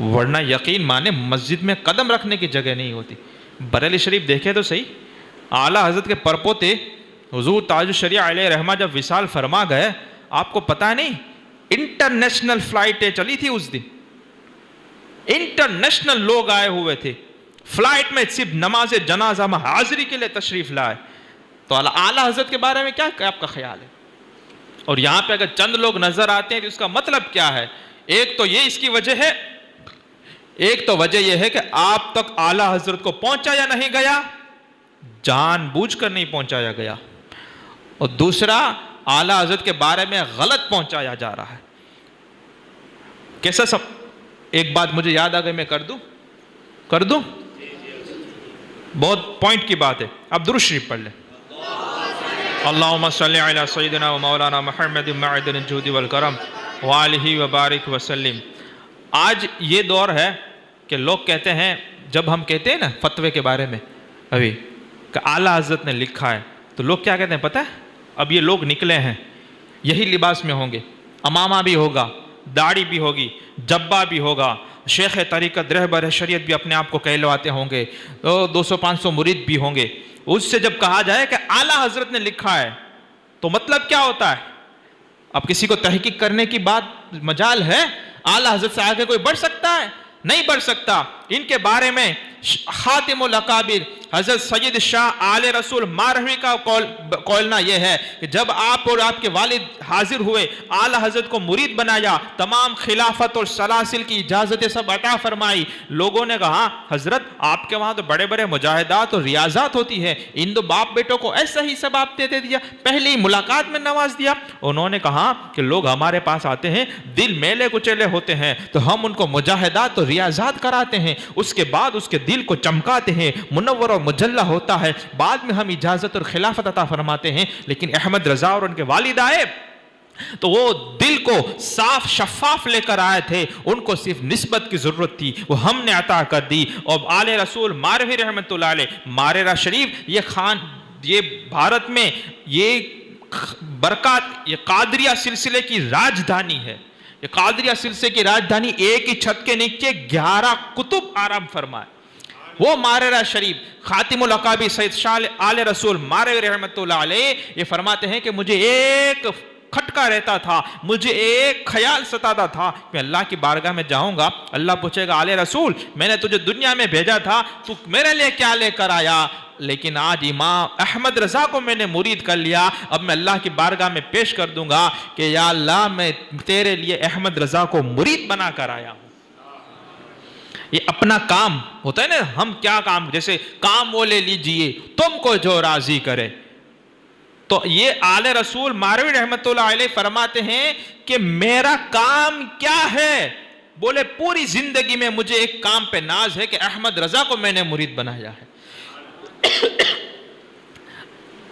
[SPEAKER 1] ورنہ یقین مانے مسجد میں قدم رکھنے کی جگہ نہیں ہوتی۔ بریلی شریف دیکھے تو صحیح، اعلیٰ حضرت کے پرپوتے حضور تاج الشریعہ علیہ رحمہ جب وصال فرما گئے، آپ کو پتہ نہیں انٹرنیشنل فلائٹیں چلی تھی اس دن، انٹرنیشنل لوگ آئے ہوئے تھے، فلائٹ میں صرف نماز جنازہ میں حاضری کے لیے تشریف لائے۔ تو اعلیٰ حضرت کے بارے میں کیا آپ کا خیال ہے؟ اور یہاں پہ اگر چند لوگ نظر آتے ہیں تو اس کا مطلب کیا ہے؟ ایک تو یہ اس کی وجہ ہے، ایک تو وجہ یہ ہے کہ آپ تک اعلیٰ حضرت کو پہنچایا نہیں گیا، جان بوجھ کر نہیں پہنچایا گیا، اور دوسرا اعلیٰ حضرت کے بارے میں غلط پہنچایا جا رہا ہے۔ کیسا سب؟ ایک بات مجھے یاد آ گئی، میں کر دوں؟ بہت پوائنٹ کی بات ہے، اب درود شریف پڑھ لیں۔ اللہم صلی علی سیدنا و مولانا محمد معدن الجود والکرم وآلہ وبارک وسلم۔ آج یہ دور ہے کہ لوگ کہتے ہیں، جب ہم کہتے ہیں نا فتوے کے بارے میں ابھی کہ اعلیٰ حضرت نے لکھا ہے، تو لوگ کیا کہتے ہیں پتہ ہے؟ اب یہ لوگ نکلے ہیں، یہی لباس میں ہوں گے، امامہ بھی ہوگا، داڑھی بھی ہوگی، جبہ بھی ہوگا، شیخ طریقت رہبر شریعت بھی اپنے آپ کو کہلواتے ہوں گے، 200-500 مرید بھی ہوں گے۔ اس سے جب کہا جائے کہ اعلیٰ حضرت نے لکھا ہے تو مطلب کیا ہوتا ہے؟ اب کسی کو تحقیق کرنے کی بات مجال ہے؟ اعلیٰ حضرت سے آگے کوئی بڑھ سکتا ہے؟ نہیں بڑھ سکتا۔ ان کے بارے میں خاتم الاکابر حضرت سید شاہ آل رسول ماروی کا قولنا یہ ہے کہ جب آپ اور آپ کے والد حاضر ہوئے، اعلیٰ حضرت کو مرید بنایا، تمام خلافت اور سلاسل کی اجازتیں سب عطا فرمائی۔ لوگوں نے کہا حضرت آپ کے وہاں تو بڑے بڑے مجاہدات اور ریاضات ہوتی ہے، ان دو باپ بیٹوں کو ایسا ہی سب آپ دے دیا، پہلی ملاقات میں نواز دیا۔ انہوں نے کہا کہ لوگ ہمارے پاس آتے ہیں، دل میلے کچیلے ہوتے ہیں، تو ہم ان کو مجاہدات اور ریاضات کراتے ہیں، اس کے بعد اس کے دل کو چمکاتے ہیں، منور اور مجلہ ہوتا ہے، بعد میں ہم اجازت اور خلافت عطا فرماتے ہیں۔ لیکن احمد رضا اور ان کے والد آئے تو وہ دل کو صاف شفاف لے کر آئے تھے، ان کو صرف نسبت کی ضرورت تھی، وہ ہم نے عطا کر دی۔ اور آل رسول ماروی رحمۃ اللہ علیہ، ماررہ شریف، یہ بھارت میں یہ برکات، یہ قادریہ سلسلے کی راجدھانی ہے۔ یہ قادریہ سلسلے کی راجدھانی، ایک ہی چھت کے نیچے 11 کتب آرام فرمائے۔ وہ ماررہ شریف، خاتم الاقابی سید شاہ آل رسول ماروی رحمۃ اللہ علیہ یہ فرماتے ہیں کہ مجھے ایک کھٹکا رہتا تھا، مجھے ایک خیال ستاتا تھا، میں اللہ کی بارگاہ میں جاؤں گا، اللہ پوچھے گا آل رسول میں نے تجھے دنیا میں بھیجا تھا، تو میرے لیے کیا لے کر آیا؟ لیکن آج امام احمد رضا کو میں نے مرید کر لیا، اب میں اللہ کی بارگاہ میں پیش کر دوں گا کہ یا اللہ میں تیرے لیے احمد رضا کو مرید بنا کر آیا ہوں۔ یہ اپنا کام ہوتا ہے نا، ہم کیا کام، جیسے کام وہ لے لیجئے تم کو جو راضی کرے، تو یہ آل رسول ماروی رحمت اللہ علیہ فرماتے ہیں کہ میرا کام کیا ہے؟ بولے پوری زندگی میں مجھے ایک کام پہ ناز ہے کہ احمد رضا کو میں نے مرید بنایا ہے۔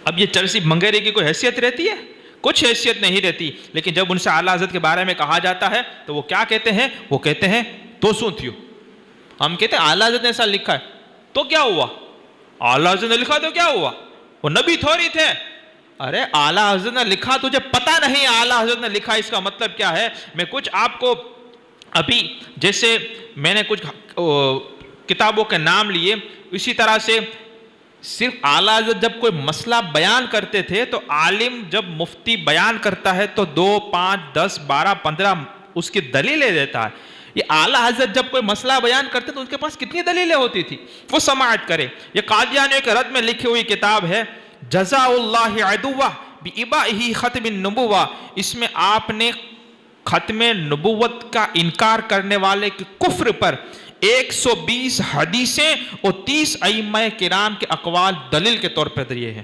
[SPEAKER 1] اب یہ چرسی منگیرے کی کوئی حیثیت رہتی ہے؟ کچھ حیثیت نہیں رہتی، لیکن جب ان سے اعلیٰ حضرت کے بارے میں کہا جاتا ہے تو وہ کیا کہتے ہیں؟ وہ کہتے ہیں تو سن تھیو، ہم کہتے ہیں اعلیٰ حضرت نے ایسا لکھا ہے تو کیا ہوا؟ اعلیٰ حضرت نے لکھا تو کیا ہوا؟ وہ نبی تھوڑی تھے۔ ارے اعلیٰ حضرت نے لکھا، تجھے پتہ نہیں اعلیٰ حضرت نے لکھا اس کا مطلب کیا ہے؟ میں کچھ آپ کو ابھی، جیسے میں نے کچھ کتابوں کے نام لیے، اسی طرح سے صرف اعلیٰ حضرت جب کوئی مسئلہ بیان کرتے تھے تو عالم جب مفتی بیان کرتا ہے تو 2 5 10 12 15 اس کی دلیلیں دیتا ہے۔ یہ اعلیٰ حضرت جب کوئی مسئلہ بیان کرتے تو ان کے پاس کتنی دلیلیں ہوتی تھی، وہ سماعت کرے۔ یہ قادیانیوں کے رد میں لکھی ہوئی کتاب ہے جزاء اللہ عدوہ بإبائہ ختم النبوہ، اس میں آپ نے ختم نبوت کا انکار کرنے والے کے کفر پر 120 حدیثیں اور 30 ائمہ کرام کے اقوال دلیل کے طور پر دیے ہیں۔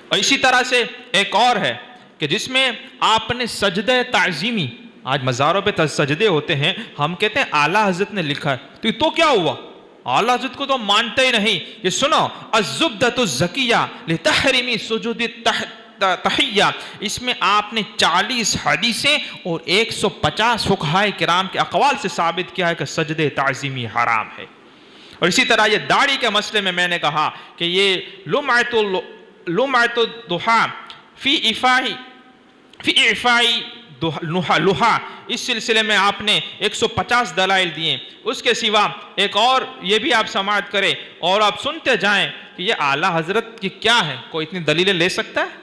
[SPEAKER 1] اور اسی طرح سے ایک اور ہے کہ جس میں آپ نے سجدہ تعظیمی، آج مزاروں پہ سجدے ہوتے ہیں، ہم کہتے ہیں اعلیٰ حضرت نے لکھا ہے، تو کیا ہوا؟ اعلیٰ حضرت کو تو مانتے ہی نہیں۔ یہ سنو، الزبدۃ الزکیہ لتحریم سجود تحیہ، اس میں آپ نے 40 حدیثیں اور 150 فقہائے کرام کے اقوال سے ثابت کیا ہے کہ سجد تعظیمی حرام ہے۔ اور اسی طرح یہ داڑھی کے مسئلے میں میں نے کہا کہ یہ لمعۃ الضحیٰ فی اعفاء لحا، اس سلسلے میں آپ نے 150 دلائل دیے۔ اس کے سوا ایک اور یہ بھی آپ سماعت کریں اور آپ سنتے جائیں کہ یہ اعلیٰ حضرت کی کیا ہے، کوئی اتنی دلیلیں لے سکتا ہے؟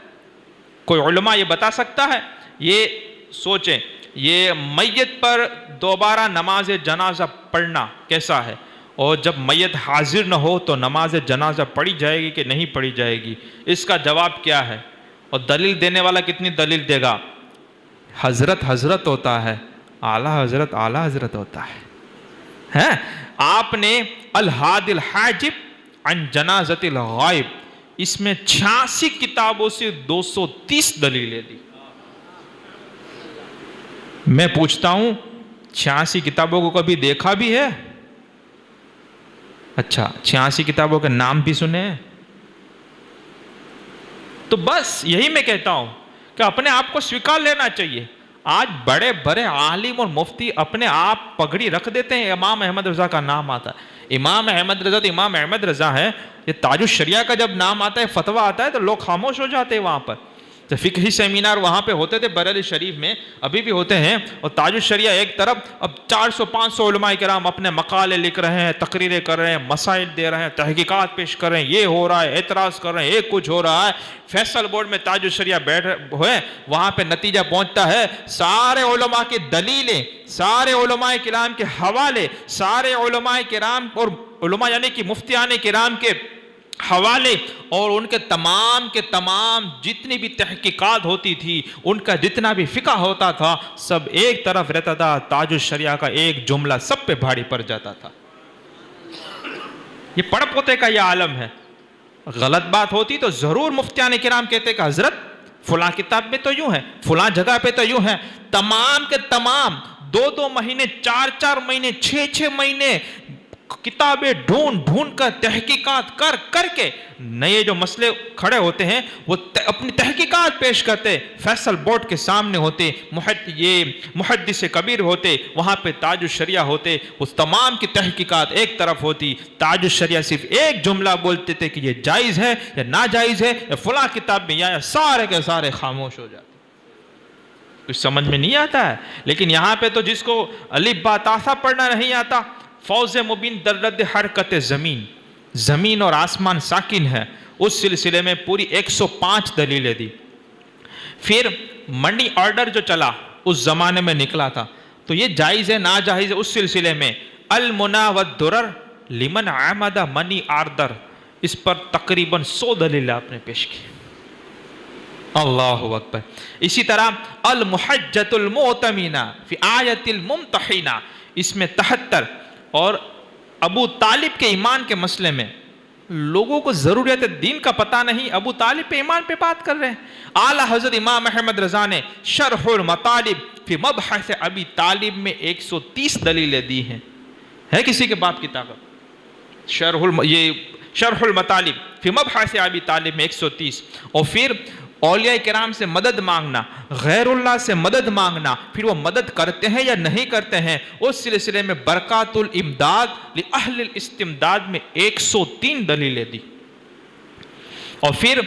[SPEAKER 1] کوئی علماء یہ بتا سکتا ہے؟ یہ سوچیں، یہ میت پر دوبارہ نماز جنازہ پڑھنا کیسا ہے، اور جب میت حاضر نہ ہو تو نماز جنازہ پڑھی جائے گی کہ نہیں پڑھی جائے گی، اس کا جواب کیا ہے؟ اور دلیل دینے والا کتنی دلیل دے گا؟ حضرت حضرت ہوتا ہے، اعلیٰ حضرت اعلیٰ حضرت ہوتا ہے۔ آپ نے الہادی الحاجب عن جنازت الغائب، اس میں 86 کتابوں سے 230 دلیلیں دی۔ میں پوچھتا ہوں 86 کتابوں کو کبھی دیکھا بھی ہے؟ اچھا، 86 کتابوں کے نام بھی سنے ہیں؟ تو بس یہی میں کہتا ہوں کہ اپنے آپ کو سویکار لینا چاہیے۔ آج بڑے بڑے عالم اور مفتی اپنے آپ پگڑی رکھ دیتے ہیں، امام احمد رضا کا نام آتا ہے، امام احمد رضا تو امام احمد رضا ہے۔ یہ تاج الشریعہ کا جب نام آتا ہے، فتویٰ آتا ہے تو لوگ خاموش ہو جاتے ہیں۔ وہاں پر تو فقہی سیمینار وہاں پہ ہوتے تھے بریلی شریف میں، ابھی بھی ہوتے ہیں، اور تاج الشریعہ ایک طرف، اب 400-500 علماء کرام اپنے مقالے لکھ رہے ہیں، تقریریں کر رہے ہیں، مسائل دے رہے ہیں، تحقیقات پیش کر رہے ہیں، یہ ہو رہا ہے، اعتراض کر رہے ہیں، ایک کچھ ہو رہا ہے۔ فیصل بورڈ میں تاج الشریعہ بیٹھے ہوئے، وہاں پہ نتیجہ پہنچتا ہے سارے علماء کی دلیلیں، سارے علماء کرام کے حوالے، سارے علماء کرام اور علماء یعنی کہ مفتیان کرام کے حوالے، اور ان کے تمام جتنی بھی تحقیقات ہوتی تھی، ان کا جتنا بھی فقہ ہوتا تھا، سب ایک طرف رہتا تھا، تاج الشریعہ کا ایک جملہ سب پہ بھاری پڑ جاتا تھا۔ یہ پڑ پوتے کا یہ عالم ہے۔ غلط بات ہوتی تو ضرور مفتیان کرام کہتے کہ حضرت فلاں کتاب میں تو یوں ہے، فلاں جگہ پہ تو یوں ہے۔ تمام کے تمام 2-2 مہینے، 4-4 مہینے، 6-6 مہینے کتابیں ڈھونڈ ڈھونڈ کر تحقیقات کر کر کے نئے جو مسئلے کھڑے ہوتے ہیں وہ اپنی تحقیقات پیش کرتے، فیصل بورڈ کے سامنے ہوتے، محدث کبیر ہوتے، وہاں پہ تاج الشریعہ ہوتے، اس تمام کی تحقیقات ایک طرف ہوتی، تاج الشریعہ صرف ایک جملہ بولتے تھے کہ یہ جائز ہے یا ناجائز ہے یا فلاں کتاب میں یا سارے کے سارے خاموش ہو جاتے، کچھ سمجھ میں نہیں آتا ہے۔ لیکن یہاں پہ تو جس کو الف با تا ثا پڑھنا نہیں آتا، فوز مبین در رد حرکت زمین، زمین اور آسمان ساکن ہے، اس سلسلے میں پوری 105 دلیلیں دی۔ پھر منی آرڈر جو چلا اس زمانے میں نکلا تھا، تو یہ جائز ہے ناجائز ہے، اس سلسلے میں المنا والدرر لمن عمد منی آرڈر، اس پر تقریباً 100 دلیلیں آپ نے پیش کی۔ اللہ اکبر۔ اسی طرح المحجۃ المؤتمنہ فی آیت الممتحنہ، اس میں 73، اور ابو طالب کے ایمان کے مسئلے میں لوگوں کو ضروریت دین کا پتہ نہیں، ابو طالب پہ ایمان پہ بات کر رہے ہیں۔ اعلیٰ حضرت امام احمد رضا نے شرح المطالب فی مبحث ابی طالب میں 130 دلیلیں دی ہیں۔ ہے کسی کے بات کی طاقت؟ شرح المطالب فی مبحث ابی طالب میں 130۔ اور پھر اولیاء کرام سے مدد مانگنا، غیر اللہ سے مدد مانگنا، پھر وہ مدد کرتے ہیں یا نہیں کرتے ہیں، اس سلسلے میں برکات الامداد لأہل الاستمداد میں 103 دلیلیں دی۔ اور پھر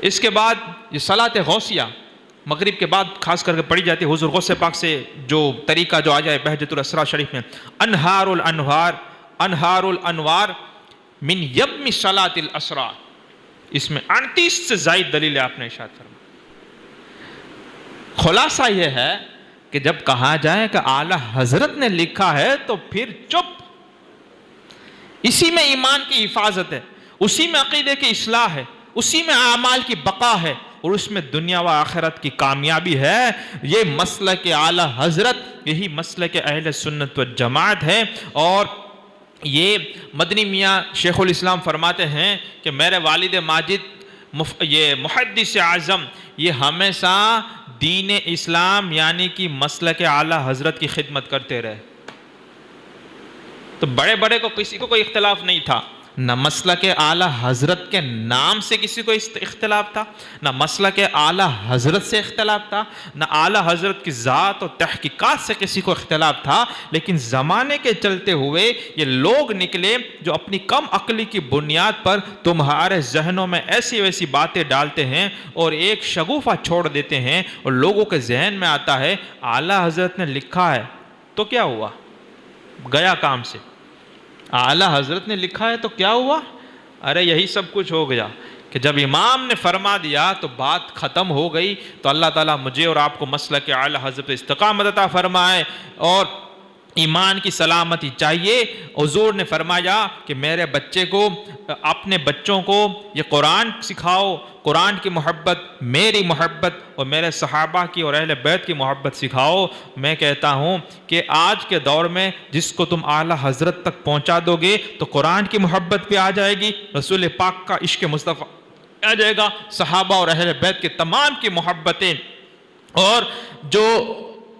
[SPEAKER 1] اس کے بعد یہ صلاۃ غوثیہ مغرب کے بعد خاص کر کے پڑھی جاتی ہے، حضور غوث پاک سے جو طریقہ جو آ جائے بہجت الاسرار شریف میں، انہار الانوار من یبم صلاۃ الاسرار، اس میں 38 سے زائد دلیلیں آپ نے ارشاد فرمائی۔ خلاصہ یہ ہے کہ جب کہا جائے کہ اعلیٰ حضرت نے لکھا ہے تو پھر چپ، اسی میں ایمان کی حفاظت ہے، اسی میں عقیدے کی اصلاح ہے، اسی میں اعمال کی بقا ہے، اور اس میں دنیا و آخرت کی کامیابی ہے۔ یہ مسلک اعلیٰ حضرت، یہی مسلک اہل سنت و جماعت ہے۔ اور یہ مدنی میاں شیخ الاسلام فرماتے ہیں کہ میرے والد ماجد یہ محدث اعظم یہ ہمیشہ دین اسلام یعنی کہ مسلک اعلیٰ حضرت کی خدمت کرتے رہے۔ تو بڑے بڑے کو کسی کو کوئی اختلاف نہیں تھا، نہ مسلک اعلیٰ حضرت کے نام سے کسی کو اختلاف تھا، نہ مسلک اعلیٰ حضرت سے اختلاف تھا، نہ اعلیٰ حضرت کی ذات اور تحقیقات سے کسی کو اختلاف تھا۔ لیکن زمانے کے چلتے ہوئے یہ لوگ نکلے جو اپنی کم عقلی کی بنیاد پر تمہارے ذہنوں میں ایسی ویسی باتیں ڈالتے ہیں اور ایک شگوفہ چھوڑ دیتے ہیں، اور لوگوں کے ذہن میں آتا ہے اعلیٰ حضرت نے لکھا ہے تو کیا ہوا، گیا کام سے۔ اعلیٰ حضرت نے لکھا ہے تو کیا ہوا؟ ارے یہی سب کچھ ہو گیا کہ جب امام نے فرما دیا تو بات ختم ہو گئی۔ تو اللہ تعالیٰ مجھے اور آپ کو مسلک اعلیٰ حضرت پہ استقامت عطا فرمائے اور ایمان کی سلامتی چاہیے۔ حضور نے فرمایا کہ میرے بچے کو، اپنے بچوں کو یہ قرآن سکھاؤ، قرآن کی محبت، میری محبت اور میرے صحابہ کی اور اہل بیت کی محبت سکھاؤ۔ میں کہتا ہوں کہ آج کے دور میں جس کو تم اعلیٰ حضرت تک پہنچا دو گے تو قرآن کی محبت پہ آ جائے گی، رسول پاک کا عشق مصطفیٰ آ جائے گا، صحابہ اور اہل بیت کے تمام کی محبتیں اور جو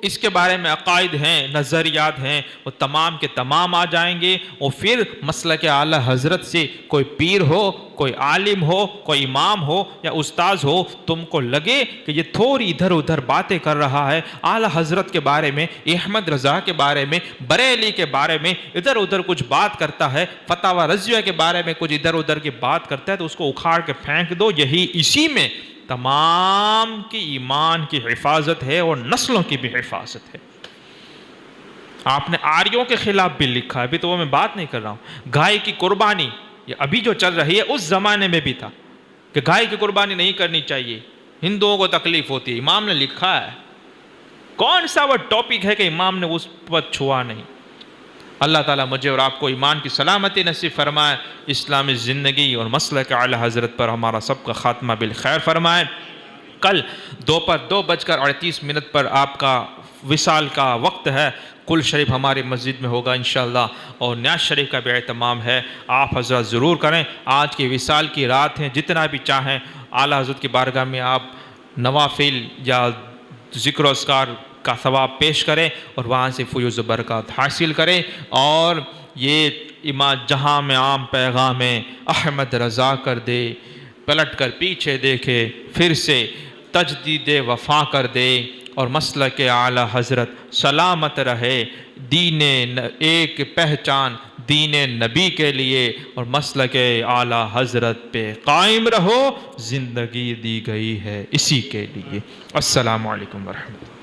[SPEAKER 1] اس کے بارے میں عقائد ہیں، نظریات ہیں، وہ تمام کے تمام آ جائیں گے۔ اور پھر مسلک اعلیٰ حضرت سے کوئی پیر ہو، کوئی عالم ہو، کوئی امام ہو یا استاذ ہو، تم کو لگے کہ یہ تھوڑی ادھر ادھر باتیں کر رہا ہے، اعلیٰ حضرت کے بارے میں، احمد رضا کے بارے میں، بریلی کے بارے میں ادھر ادھر کچھ بات کرتا ہے، فتاوی رضویہ کے بارے میں کچھ ادھر ادھر کی بات کرتا ہے، تو اس کو اکھاڑ کے پھینک دو۔ یہی اسی میں تمام کی ایمان کی حفاظت ہے اور نسلوں کی بھی حفاظت ہے۔ آپ نے آریوں کے خلاف بھی لکھا ہے، ابھی تو وہ میں بات نہیں کر رہا ہوں۔ گائے کی قربانی یہ ابھی جو چل رہی ہے اس زمانے میں بھی تھا کہ گائے کی قربانی نہیں کرنی چاہیے، ہندوؤں کو تکلیف ہوتی ہے، امام نے لکھا ہے۔ کون سا وہ ٹاپک ہے کہ امام نے اس پر چھوا نہیں؟ اللہ تعالیٰ مجھے اور آپ کو ایمان کی سلامتی نصیب فرمائے، اسلامی زندگی اور مسلک اعلیٰ حضرت پر ہمارا سب کا خاتمہ بالخیر فرمائے۔ کل دوپہر 2:38 پر آپ کا وصال کا وقت ہے۔ کل شریف ہماری مسجد میں ہوگا انشاءاللہ، اور نیاز شریف کا بھی اہتمام ہے، آپ حضرات ضرور کریں۔ آج کی وصال کی رات ہیں، جتنا بھی چاہیں اعلیٰ حضرت کی بارگاہ میں آپ نوافل یا ذکر و اذکار کا ثواب پیش کرے اور وہاں سے فیوز و برکات حاصل کرے۔ اور یہ امام جہاں میں عام پیغام احمد رضا کر دے، پلٹ کر پیچھے دیکھے، پھر سے تجدید وفا کر دے اور مسلک اعلیٰ حضرت سلامت رہے، دین ایک پہچان دین نبی کے لیے اور مسلک اعلیٰ حضرت پہ قائم رہو، زندگی دی گئی ہے اسی کے لیے۔ السلام علیکم ورحمۃ اللہ۔